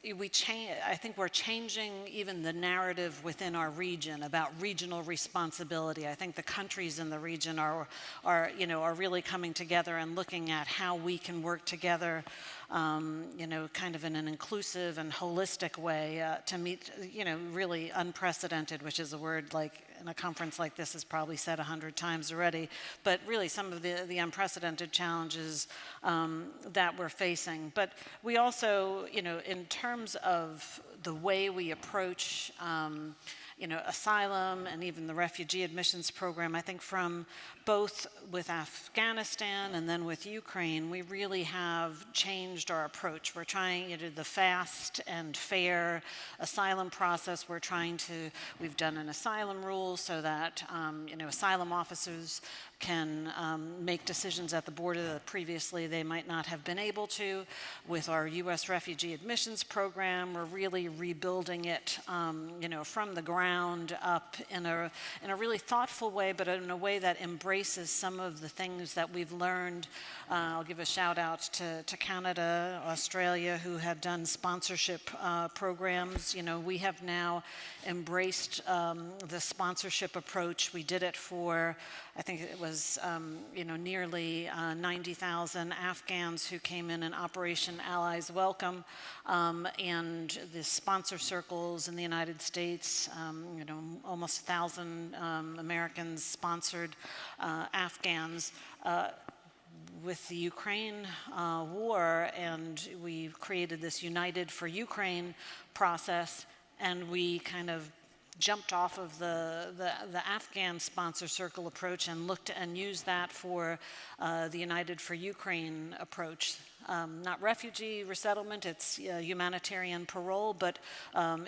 I think we're changing even the narrative within our region about regional responsibility. I think the countries in the region are really coming together and looking at how we can work together, you know, kind of in an inclusive and holistic way to meet, you know, really unprecedented, which is a word like in a conference like this is probably said 100 times already, but really some of the unprecedented challenges that we're facing. But we also, you know, in terms of the way we approach you know, asylum and even the refugee admissions program, I think from both with Afghanistan and then with Ukraine, we really have changed our approach. We're trying, you know, the fast and fair asylum process. We've done an asylum rule so that, you know, asylum officers can make decisions at the border that previously they might not have been able to. With our U.S. refugee admissions program, we're really rebuilding it, you know, from the ground up in a really thoughtful way, but in a way that embraces some of the things that we've learned. I'll give a shout out to Canada, Australia, who had done sponsorship programs. You know, we have now embraced the sponsorship approach. We did it for, I think it was, you know, nearly 90,000 Afghans who came in Operation Allies Welcome, and the sponsor circles in the United States, you know, almost 1,000 Americans sponsored Afghans with the Ukraine war, and we created this United for Ukraine process, and we kind of jumped off of the Afghan sponsor circle approach and looked and used that for the United for Ukraine approach. Not refugee resettlement, it's humanitarian parole, but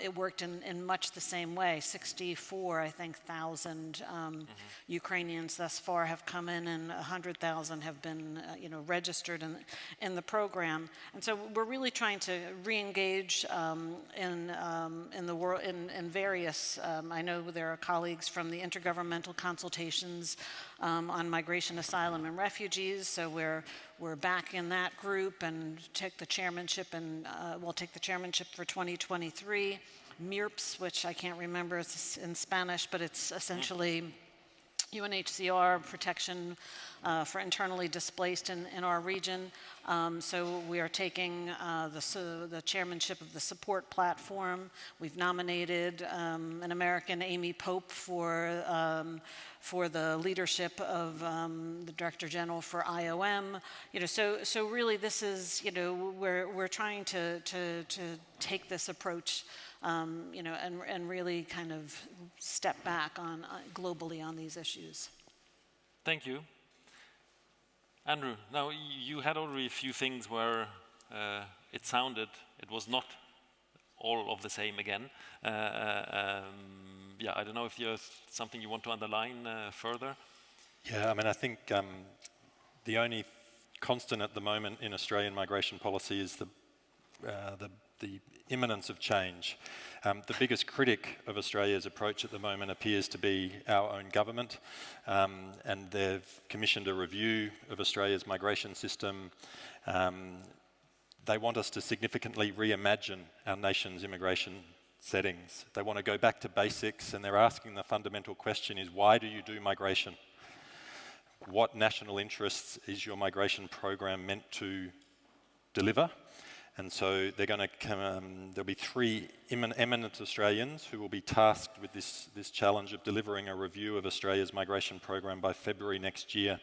it worked in much the same way. 64, I think, thousand Ukrainians thus far have come in, and 100,000 have been, you know, registered in the program. And so we're really trying to re-engage in the world in various. I know there are colleagues from the intergovernmental consultations on migration, asylum, and refugees. So we're back in that group and take the chairmanship, and we'll take the chairmanship for 2023. MIRPS, which I can't remember in Spanish, but it's essentially UNHCR protection for internally displaced in our region. So we are taking the chairmanship of the support platform. We've nominated an American, Amy Pope, for the leadership of the Director General for IOM. You know, so really this is, you know, we're trying to take this approach, you know, and really kind of step back on globally on these issues. Thank you. Andrew, now you had already a few things where it sounded it was not all of the same again. Yeah, I don't know if there's something you want to underline further. Yeah, I mean, I think the only constant at the moment in Australian migration policy is the imminence of change. The biggest critic of Australia's approach at the moment appears to be our own government, and they've commissioned a review of Australia's migration system. They want us to significantly reimagine our nation's immigration settings. They want to go back to basics, and they're asking the fundamental question is, why do you do migration? What national interests is your migration program meant to deliver? And so they're going to come, there'll be 3 eminent Australians who will be tasked with this challenge of delivering a review of Australia's migration program by February next year.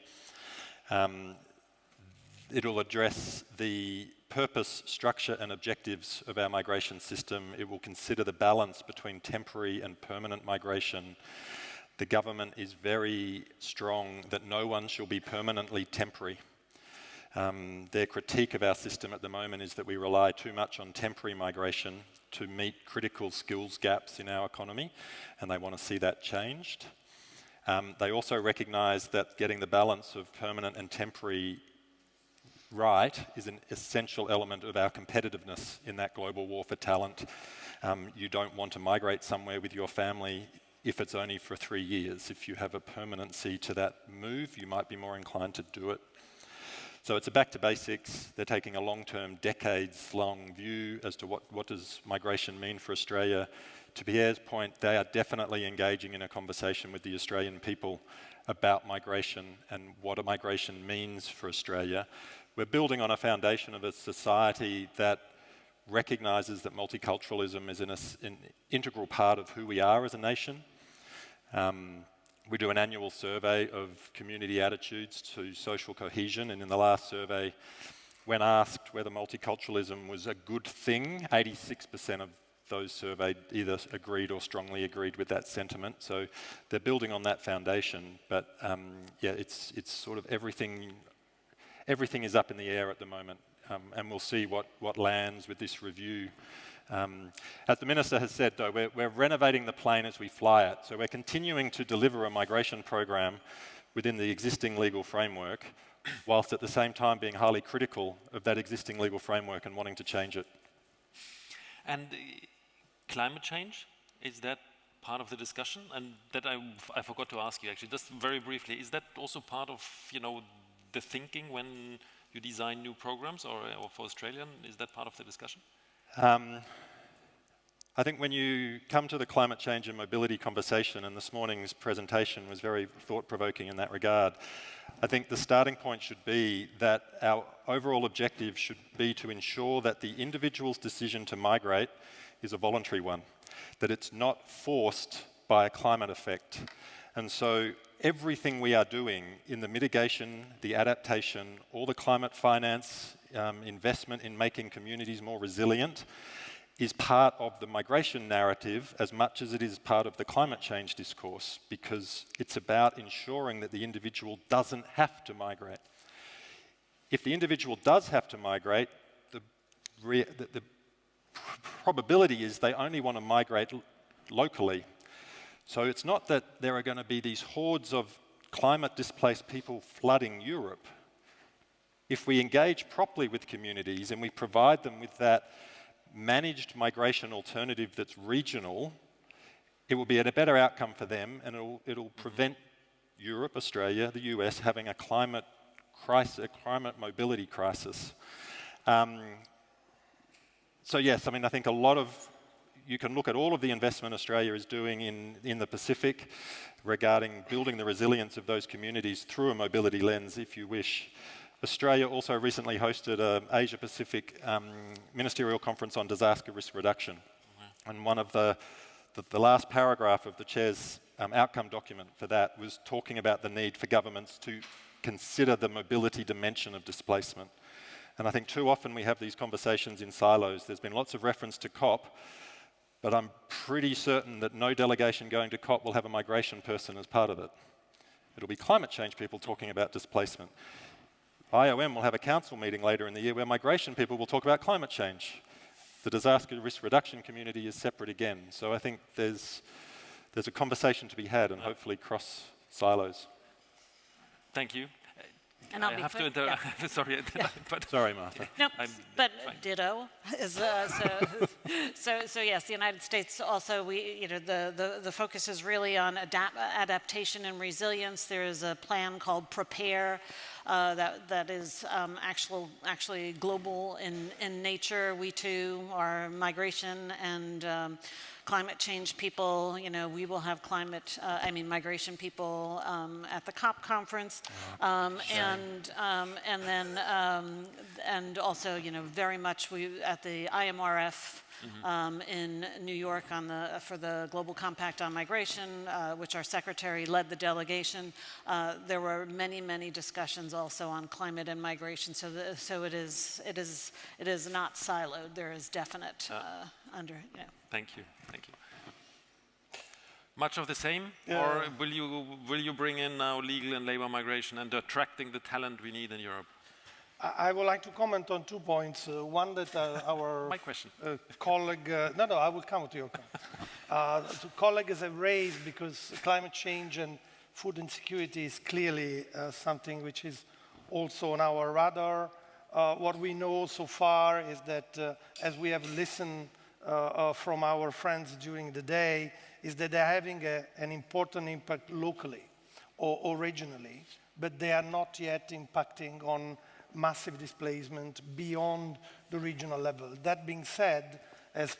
It'll address the purpose, structure and objectives of our migration system. It will consider the balance between temporary and permanent migration. The government is very strong that no one shall be permanently temporary. Their critique of our system at the moment is that we rely too much on temporary migration to meet critical skills gaps in our economy, and they want to see that changed. They also recognise that getting the balance of permanent and temporary right is an essential element of our competitiveness in that global war for talent. You don't want to migrate somewhere with your family if it's only for 3 years. If you have a permanency to that move, you might be more inclined to do it. So it's a back to basics. They're taking a long-term, decades-long view as to what does migration mean for Australia. To Pierre's point, they are definitely engaging in a conversation with the Australian people about migration and what a migration means for Australia. We're building on a foundation of a society that recognises that multiculturalism is an integral part of who we are as a nation. We do an annual survey of community attitudes to social cohesion, and in the last survey, when asked whether multiculturalism was a good thing, 86% of those surveyed either agreed or strongly agreed with that sentiment. So they're building on that foundation, but yeah, it's sort of everything is up in the air at the moment, and we'll see what lands with this review. As the Minister has said, though, we're renovating the plane as we fly it. So we're continuing to deliver a migration program within the existing legal framework, whilst at the same time being highly critical of that existing legal framework and wanting to change it. And climate change, is that part of the discussion? And that I forgot to ask you actually, just very briefly, is that also part of, you know, the thinking when you design new programs, or for Australian, is that part of the discussion? I think when you come to the climate change and mobility conversation, and this morning's presentation was very thought-provoking in that regard, I think the starting point should be that our overall objective should be to ensure that the individual's decision to migrate is a voluntary one, that it's not forced by a climate effect. And so everything we are doing in the mitigation, the adaptation, all the climate finance, investment in making communities more resilient is part of the migration narrative as much as it is part of the climate change discourse, because it's about ensuring that the individual doesn't have to migrate. If the individual does have to migrate, the probability is they only want to migrate locally. So it's not that there are going to be these hordes of climate-displaced people flooding Europe. If we engage properly with communities and we provide them with that managed migration alternative that's regional, it will be a better outcome for them, and it'll prevent Europe, Australia, the US having a climate crisis, a climate mobility crisis. So yes, I mean, I think you can look at all of the investment Australia is doing in the Pacific regarding building the resilience of those communities through a mobility lens, if you wish. Australia also recently hosted an Asia-Pacific ministerial conference on disaster risk reduction. And one of the last paragraph of the Chair's outcome document for that was talking about the need for governments to consider the mobility dimension of displacement. And I think too often we have these conversations in silos. There's been lots of reference to COP, but I'm pretty certain that no delegation going to COP will have a migration person as part of it. It'll be climate change people talking about displacement. IOM will have a council meeting later in the year where migration people will talk about climate change. The disaster risk reduction community is separate again. So I think there's a conversation to be had and hopefully cross silos. Thank you. And I'll I be have quick. to Yeah. Sorry, but Sorry, Martha. No, but fine. ditto. So yes, the United States also, the focus is really on adaptation and resilience. There is a plan called Prepare that is actually global in nature. We too are migration and climate change people. You know, we will have migration people at the COP conference, and also, you know, very much at the IMRF. In New York for the Global Compact on Migration, which our secretary led the delegation. There were many discussions also on climate and migration. So it is not siloed. There is definite Thank you. Much of the same, or will you bring in now legal and labor migration and attracting the talent we need in Europe? I would like to comment on 2 points. One that our My question. Colleague, I will come to your comment. Colleague has raised, because climate change and food insecurity is clearly something which is also on our radar. What we know so far is that, as we have listened from our friends during the day, is that they're having an important impact locally or regionally, but they are not yet impacting on massive displacement beyond the regional level. That being said, as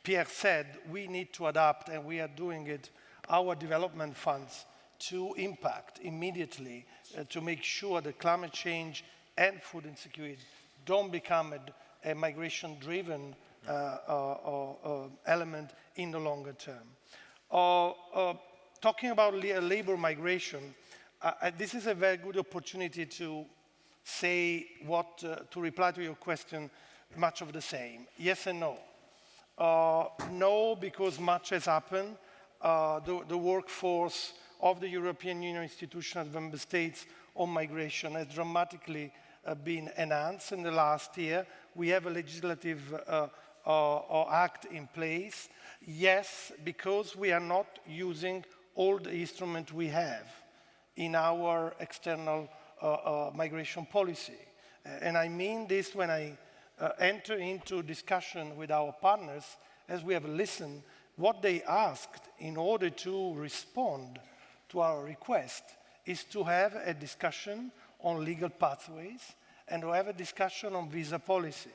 Pierre said, we need to adapt, and we are doing it, our development funds to impact immediately to make sure that climate change and food insecurity don't become a migration-driven element in the longer term. Talking about labor migration, this is a very good opportunity to say to reply to your question, much of the same. Yes and no. No, because much has happened. The workforce of the European Union institutions and member states on migration has dramatically been enhanced in the last year. We have a legislative act in place. Yes, because we are not using all the instruments we have in our external migration policy. And I mean this when I enter into discussion with our partners, as we have listened, what they asked in order to respond to our request is to have a discussion on legal pathways and to have a discussion on visa policy.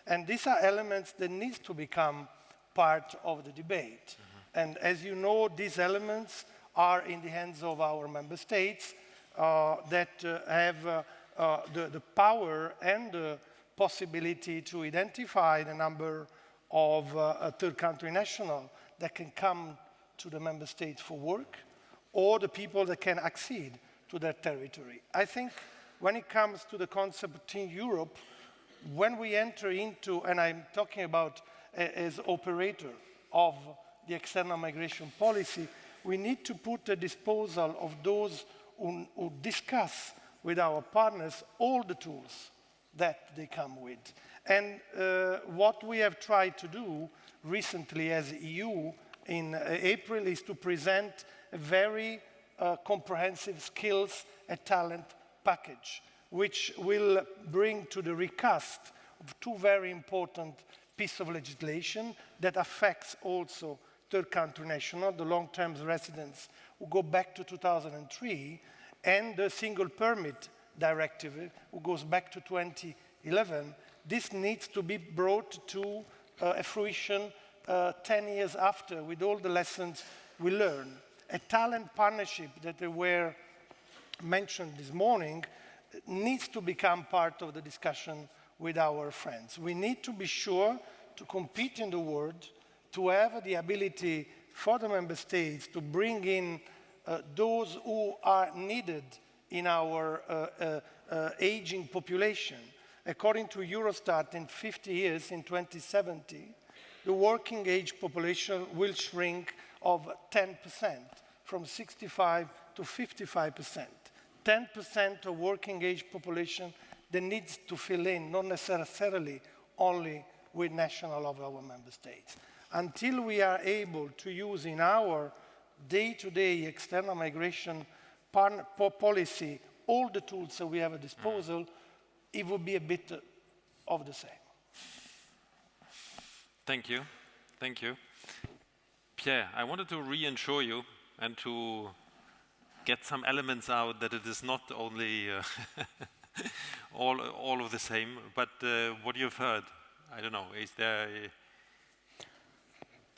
And these are elements that need to become part of the debate. And as you know, these elements are in the hands of our member states that have the power and the possibility to identify the number of third country nationals that can come to the member states for work, or the people that can accede to their territory. I think when it comes to the concept in Europe, when we enter into, and I'm talking about as operator of the external migration policy, we need to put at disposal of those who discuss with our partners all the tools that they come with. And what we have tried to do recently as EU in April is to present a very comprehensive skills and talent package, which will bring to the recast of 2 very important pieces of legislation that affects also third country national, the long-term residents who go back to 2003, and the single permit directive who goes back to 2011. This needs to be brought to a fruition 10 years after, with all the lessons we learn. A talent partnership that were mentioned this morning needs to become part of the discussion with our friends. We need to be sure to compete in the world, to have the ability for the member states to bring in those who are needed in our aging population. According to Eurostat, in 50 years, in 2070, the working age population will shrink of 10%, from 65 to 55%. 10% of working age population that needs to fill in, not necessarily only with national of our member states. Until we are able to use in our day-to-day external migration policy all the tools that we have at disposal, it would be a bit of the same. Thank you. Thank you. Pierre, I wanted to reassure you and to get some elements out that it is not only all of the same, but what you've heard. I don't know, is there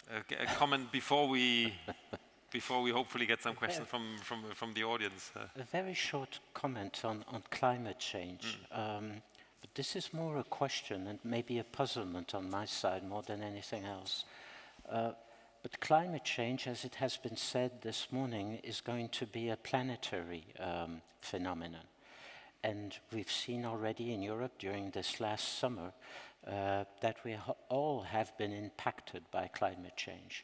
a comment before we hopefully get some questions from the audience? A very short comment on climate change. But this is more a question and maybe a puzzlement on my side more than anything else. But climate change, as it has been said this morning, is going to be a planetary phenomenon. And we've seen already in Europe during this last summer that we all have been impacted by climate change.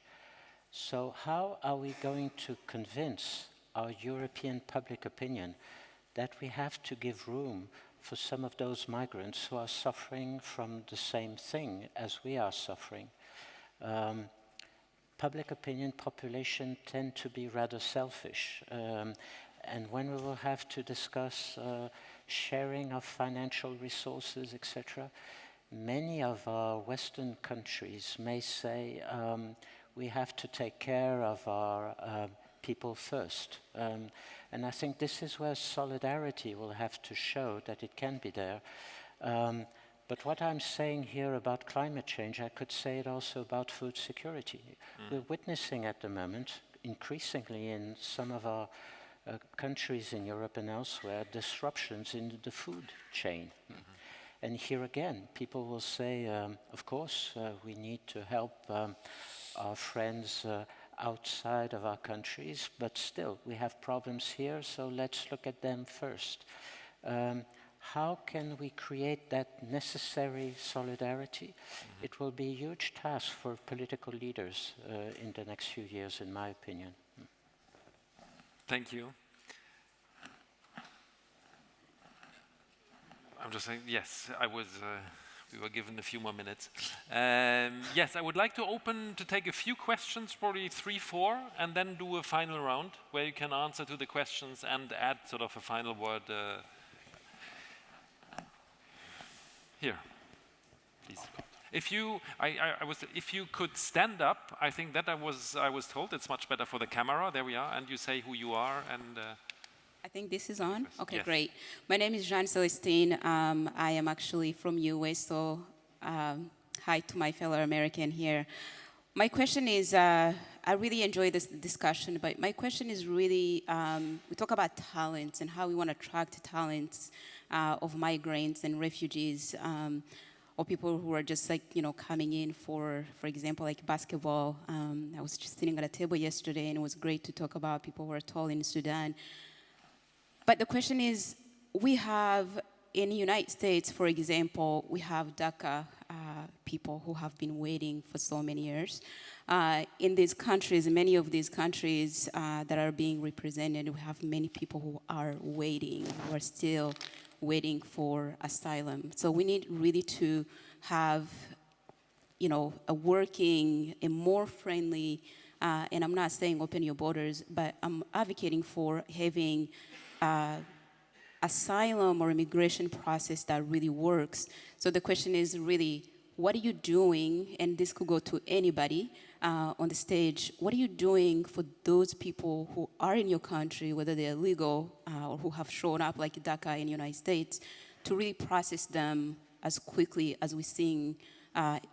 So how are we going to convince our European public opinion that we have to give room for some of those migrants who are suffering from the same thing as we are suffering? Public opinion, population tend to be rather selfish. And when we will have to discuss sharing of financial resources, etc., many of our Western countries may say we have to take care of our people first. And I think this is where solidarity will have to show that it can be there. But what I'm saying here about climate change, I could say it also about food security. We're witnessing at the moment, increasingly in some of our countries in Europe and elsewhere, disruptions in the food chain. And here again, people will say, of course, we need to help our friends outside of our countries, but still, we have problems here, so let's look at them first. How can we create that necessary solidarity? It will be a huge task for political leaders in the next few years, in my opinion. Thank you. I'm just saying, yes, we were given a few more minutes. Yes, I would like to open to take a few questions, probably 3, 4, and then do a final round where you can answer to the questions and add sort of a final word. Here, please. If you could stand up, I think that I was told it's much better for the camera. There we are, and you say who you are and. I think this is on. Okay, yes. Great. My name is Jeanne Celestine. I am actually from US, so hi to my fellow American here. My question is, I really enjoy this discussion, but my question is really, we talk about talents and how we want to attract talents of migrants and refugees, or people who are just like, coming in for example, like basketball. I was just sitting at a table yesterday and it was great to talk about people who are tall in Sudan. But the question is, we have in the United States, for example, we have DACA people who have been waiting for so many years. In these countries, many of these countries that are being represented, we have many people who are waiting, who are still waiting for asylum. So we need really to have, a working, a more friendly, and I'm not saying open your borders, but I'm advocating for having asylum or immigration process that really works. So the question is really, what are you doing, and this could go to anybody on the stage, what are you doing for those people who are in your country, whether they're legal or who have shown up like DACA in the United States, to really process them as quickly as we're seeing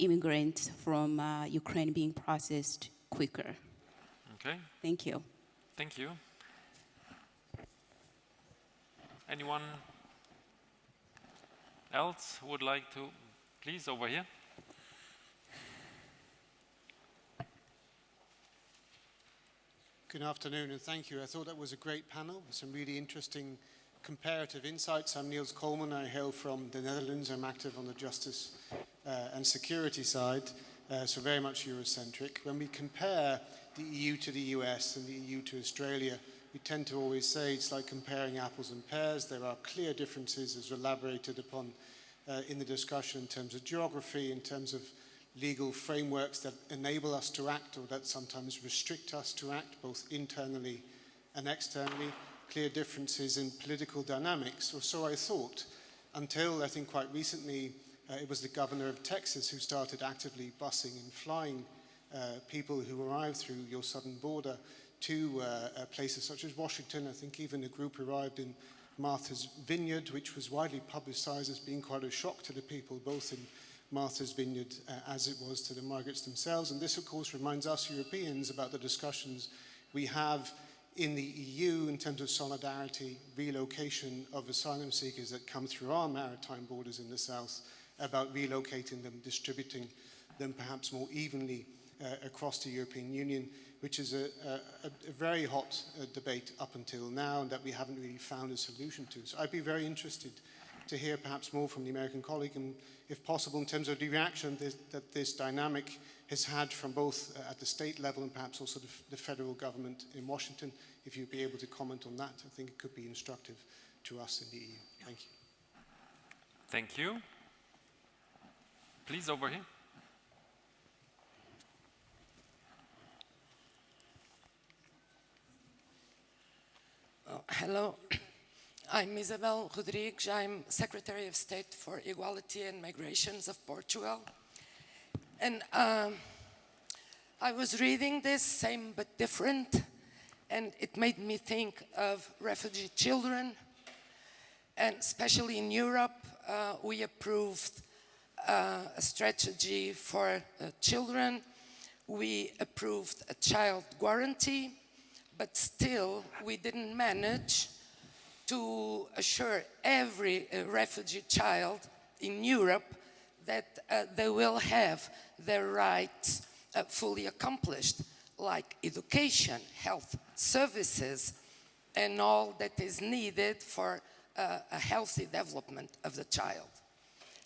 immigrants from Ukraine being processed quicker? Okay. Thank you. Thank you. Anyone else who would like to? Please, over here. Good afternoon and thank you. I thought that was a great panel with some really interesting comparative insights. I'm Niels Coleman. I hail from the Netherlands. I'm active on the justice and security side, so very much Eurocentric. When we compare the EU to the US and the EU to Australia, we tend to always say it's like comparing apples and pears. There are clear differences, as elaborated upon in the discussion, in terms of geography, in terms of legal frameworks that enable us to act or that sometimes restrict us to act, both internally and externally. Clear differences in political dynamics, or so I thought, until I think quite recently it was the governor of Texas who started actively busing and flying people who arrived through your southern border to places such as Washington. I think even a group arrived in Martha's Vineyard, which was widely publicized as being quite a shock to the people, both in Martha's Vineyard as it was to the migrants themselves. And this, of course, reminds us Europeans about the discussions we have in the EU in terms of solidarity, relocation of asylum seekers that come through our maritime borders in the south, about relocating them, distributing them perhaps more evenly across the European Union, which is a very hot debate up until now and that we haven't really found a solution to. So I'd be very interested to hear perhaps more from the American colleague and, if possible, in terms of the reaction that this dynamic has had from both at the state level and perhaps also the federal government in Washington. If you'd be able to comment on that, I think it could be instructive to us in the EU. Thank you. Thank you. Please, over here. Hello, I'm Isabel Rodrigues. I'm Secretary of State for Equality and Migrations of Portugal. And I was reading this, same but different, and it made me think of refugee children. And especially in Europe, we approved a strategy for children. We approved a child guarantee. But still, we didn't manage to assure every refugee child in Europe that they will have their rights fully accomplished, like education, health services, and all that is needed for a healthy development of the child.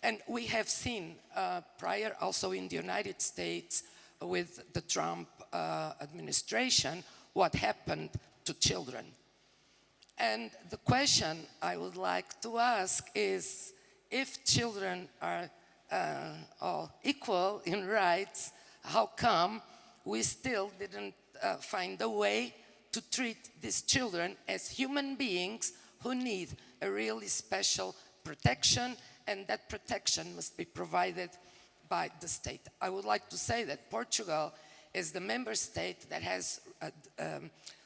And we have seen prior, also in the United States, with the Trump administration, what happened to children. And the question I would like to ask is, if children are all equal in rights, how come we still didn't find a way to treat these children as human beings who need a really special protection, and that protection must be provided by the state? I would like to say that Portugal is the member state that has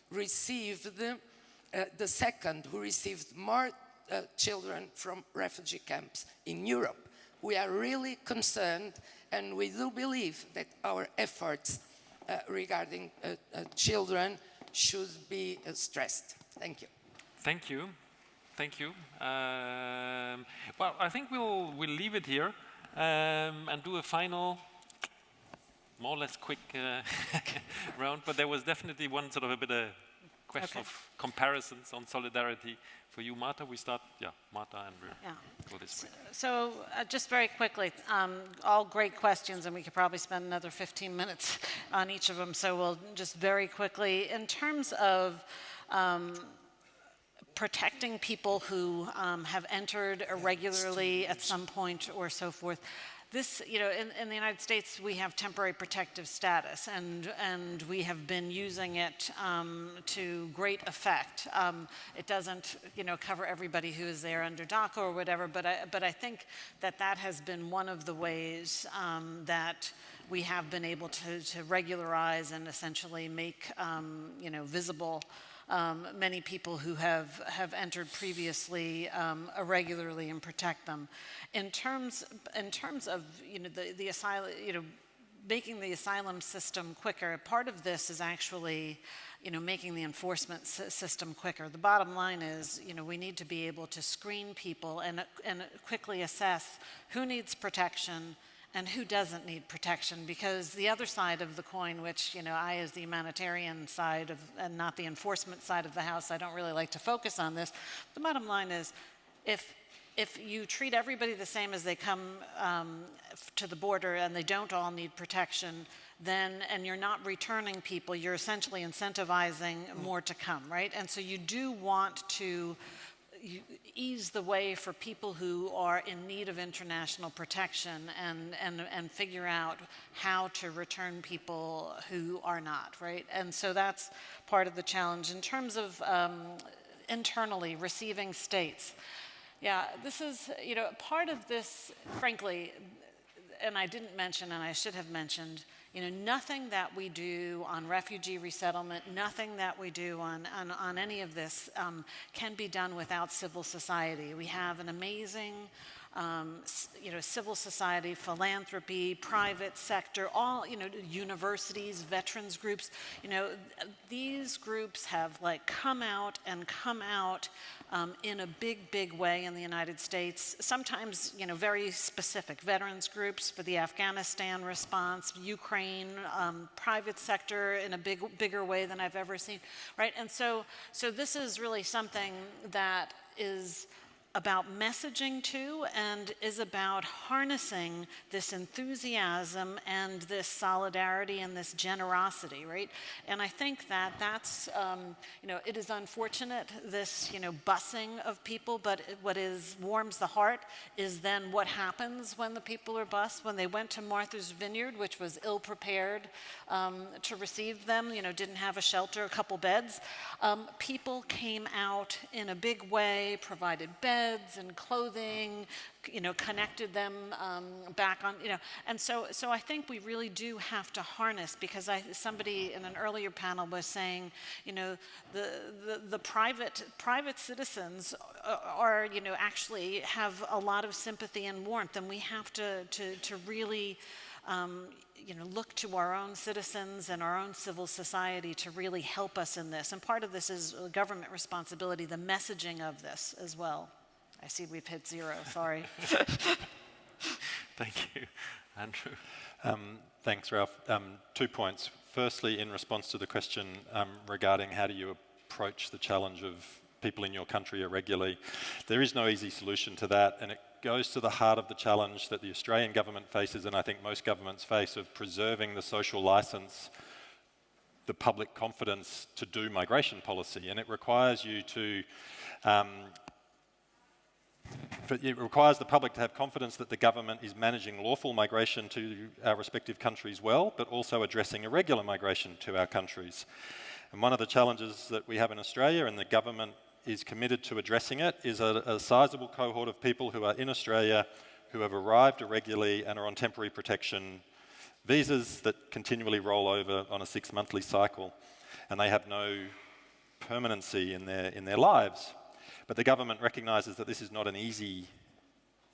received the second, who received more children from refugee camps in Europe. We are really concerned, and we do believe that our efforts regarding children should be stressed. Thank you. Thank you. Thank you. Well, I think we'll leave it here and do a final, more or less quick round, but there was definitely one sort of a bit of question of comparisons on solidarity for you, Marta. We start, Marta, and we'll go this way. So just very quickly, all great questions, and we could probably spend another 15 minutes on each of them, so we'll just very quickly, in terms of protecting people who have entered irregularly at some point or so forth. This, in the United States, we have temporary protective status, and we have been using it to great effect. It doesn't, cover everybody who is there under DACA or whatever, but I think that has been one of the ways that we have been able to regularize and essentially make, visible many people who have entered previously irregularly and protect them. In terms of the asylum, making the asylum system quicker, part of this is actually making the enforcement system quicker. The bottom line is we need to be able to screen people and quickly assess who needs protection and who doesn't need protection, because the other side of the coin, which I, as the humanitarian side of, and not the enforcement side of the house, I don't really like to focus on this. The bottom line is, if you treat everybody the same as they come to the border and they don't all need protection, and you're not returning people, you're essentially incentivizing more to come, right? And so you do want to ease the way for people who are in need of international protection and figure out how to return people who are not, right? And so that's part of the challenge. In terms of internally receiving states, this is, part of this, frankly, and I didn't mention, and I should have mentioned, You know, nothing that we do on refugee resettlement, nothing that we do on any of this can be done without civil society. We have an amazing you know, civil society, philanthropy, private sector, all, you know, universities, veterans groups, you know, these groups have like come out in a big, big way in the United States. Sometimes, you know, very specific veterans groups for the Afghanistan response, Ukraine, private sector in a bigger way than I've ever seen, right? And so this is really something that is about messaging too, and is about harnessing this enthusiasm and this solidarity and this generosity, right? And I think that that's, you know, it is unfortunate, this, you know, busing of people, but what warms the heart is then what happens when the people are bused. When they went to Martha's Vineyard, which was ill-prepared to receive them, you know, didn't have a shelter, a couple beds, people came out in a big way, provided beds and clothing, you know, connected them back on, you know, and so I think we really do have to harness, because somebody in an earlier panel was saying, you know, the private citizens are, you know, actually have a lot of sympathy and warmth, and we have to really you know, look to our own citizens and our own civil society to really help us in this. And part of this is government responsibility, the messaging of this as well. I see we've hit 0, sorry. Thank you. Andrew? Thanks, Ralph. 2 points. Firstly, in response to the question regarding how do you approach the challenge of people in your country irregularly, there is no easy solution to that, and it goes to the heart of the challenge that the Australian government faces, and I think most governments face, of preserving the social licence, the public confidence to do migration policy. And it requires you to it requires the public to have confidence that the government is managing lawful migration to our respective countries well, but also addressing irregular migration to our countries. And one of the challenges that we have in Australia, and the government is committed to addressing it, is a sizable cohort of people who are in Australia who have arrived irregularly and are on temporary protection visas that continually roll over on a 6-monthly cycle, and they have no permanency in their lives. But the government recognises that this is not an easy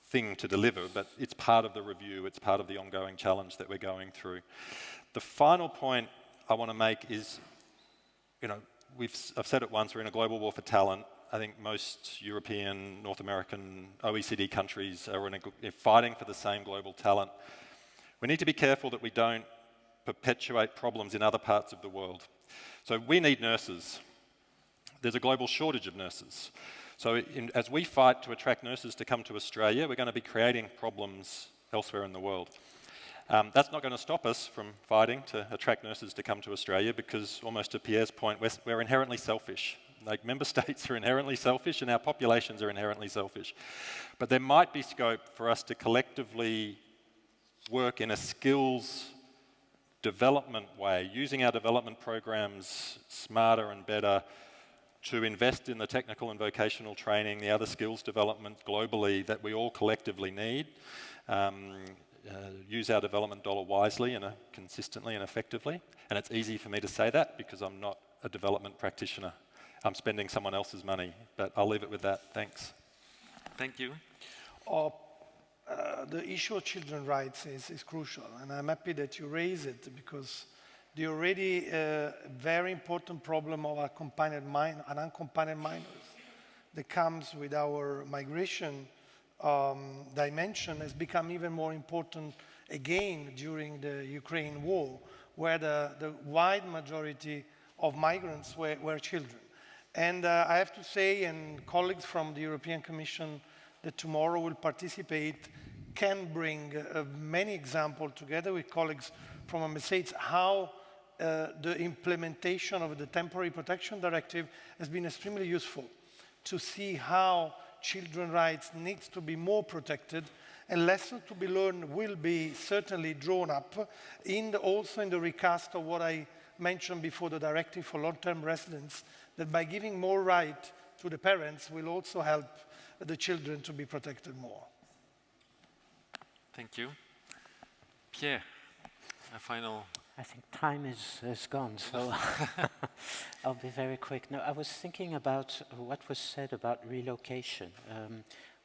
thing to deliver, but it's part of the review, it's part of the ongoing challenge that we're going through. The final point I want to make is, you know, I've said it once, we're in a global war for talent. I think most European, North American, OECD countries are fighting for the same global talent. We need to be careful that we don't perpetuate problems in other parts of the world. So we need nurses. There's a global shortage of nurses. So as we fight to attract nurses to come to Australia, we're going to be creating problems elsewhere in the world. That's not going to stop us from fighting to attract nurses to come to Australia, because, almost to Pierre's point, we're inherently selfish. Like, member states are inherently selfish and our populations are inherently selfish. But there might be scope for us to collectively work in a skills development way, using our development programs smarter and better, to invest in the technical and vocational training, the other skills development globally that we all collectively need, use our development dollar wisely and consistently and effectively. And it's easy for me to say that because I'm not a development practitioner. I'm spending someone else's money, but I'll leave it with that. Thanks. Thank you. The issue of children's rights is crucial, and I'm happy that you raise it, because the already very important problem of unaccompanied minors that comes with our migration dimension has become even more important again during the Ukraine war, where the wide majority of migrants were children. And I have to say, and colleagues from the European Commission that tomorrow will participate can bring many examples together with colleagues from member states how the implementation of the Temporary Protection Directive has been extremely useful to see how children's rights needs to be more protected, and lessons to be learned will be certainly drawn up also in the recast of what I mentioned before, the Directive for Long-Term Residents, that by giving more right to the parents will also help the children to be protected more. Thank you. Pierre. a final... I think time is gone, so I'll be very quick. No, I was thinking about what was said about relocation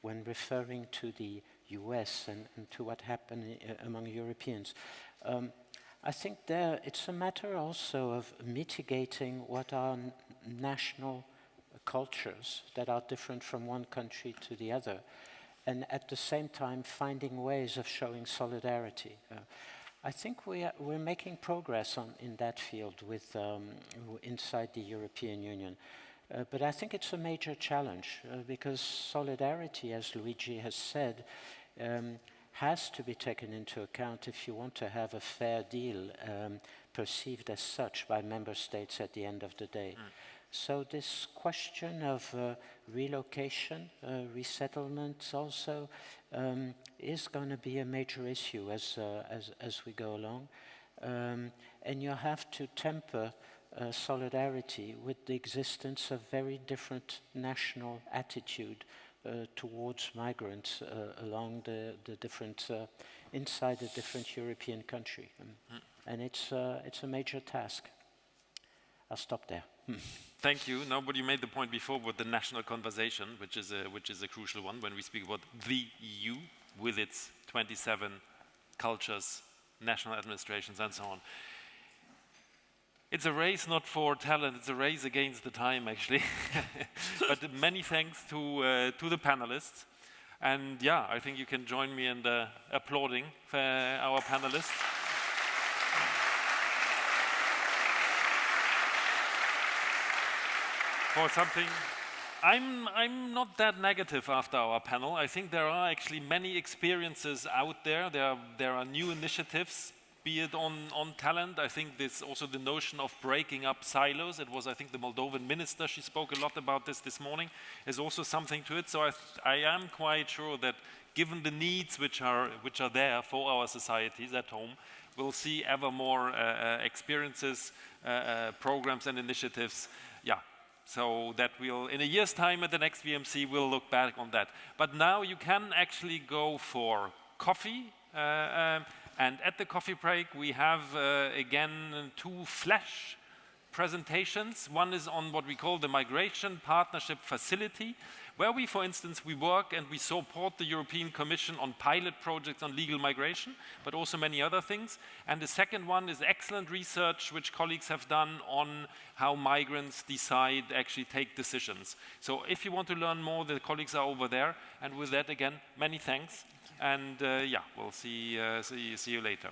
when referring to the US and to what happened among Europeans. I think there it's a matter also of mitigating what are national cultures that are different from one country to the other, and at the same time finding ways of showing solidarity. I think we're making progress in that field with inside the European Union. But I think it's a major challenge because solidarity, as Luigi has said, has to be taken into account if you want to have a fair deal perceived as such by member states at the end of the day. So this question of relocation, resettlement also is going to be a major issue as we go along. And you have to temper solidarity with the existence of very different national attitude towards migrants along the different, inside the different European country. And it's a major task. I'll stop there. Thank you. Now, but you made the point before with the national conversation, which is a crucial one when we speak about the EU with its 27 cultures, national administrations, and so on. It's a race not for talent, it's a race against the time, actually. But many thanks to the panelists. And yeah, I think you can join me in applauding for our panelists. For something, I'm not that negative after our panel. I think there are actually many experiences out there. There are new initiatives, be it on talent. I think there's also the notion of breaking up silos. It was, I think, the Moldovan minister, she spoke a lot about this morning. There's also something to it. So I am quite sure that given the needs which are there for our societies at home, we'll see ever more experiences, programs and initiatives. Yeah. So that we'll, in a year's time at the next VMC, we'll look back on that. But now you can actually go for coffee. And at the coffee break, we have, again, 2 flash presentations. One is on what we call the Migration Partnership Facility, where we, for instance, we work and we support the European Commission on pilot projects on legal migration, but also many other things. And the second one is excellent research which colleagues have done on how migrants decide, actually take decisions. So if you want to learn more, the colleagues are over there. And with that, again, many thanks. And yeah, we'll see you later.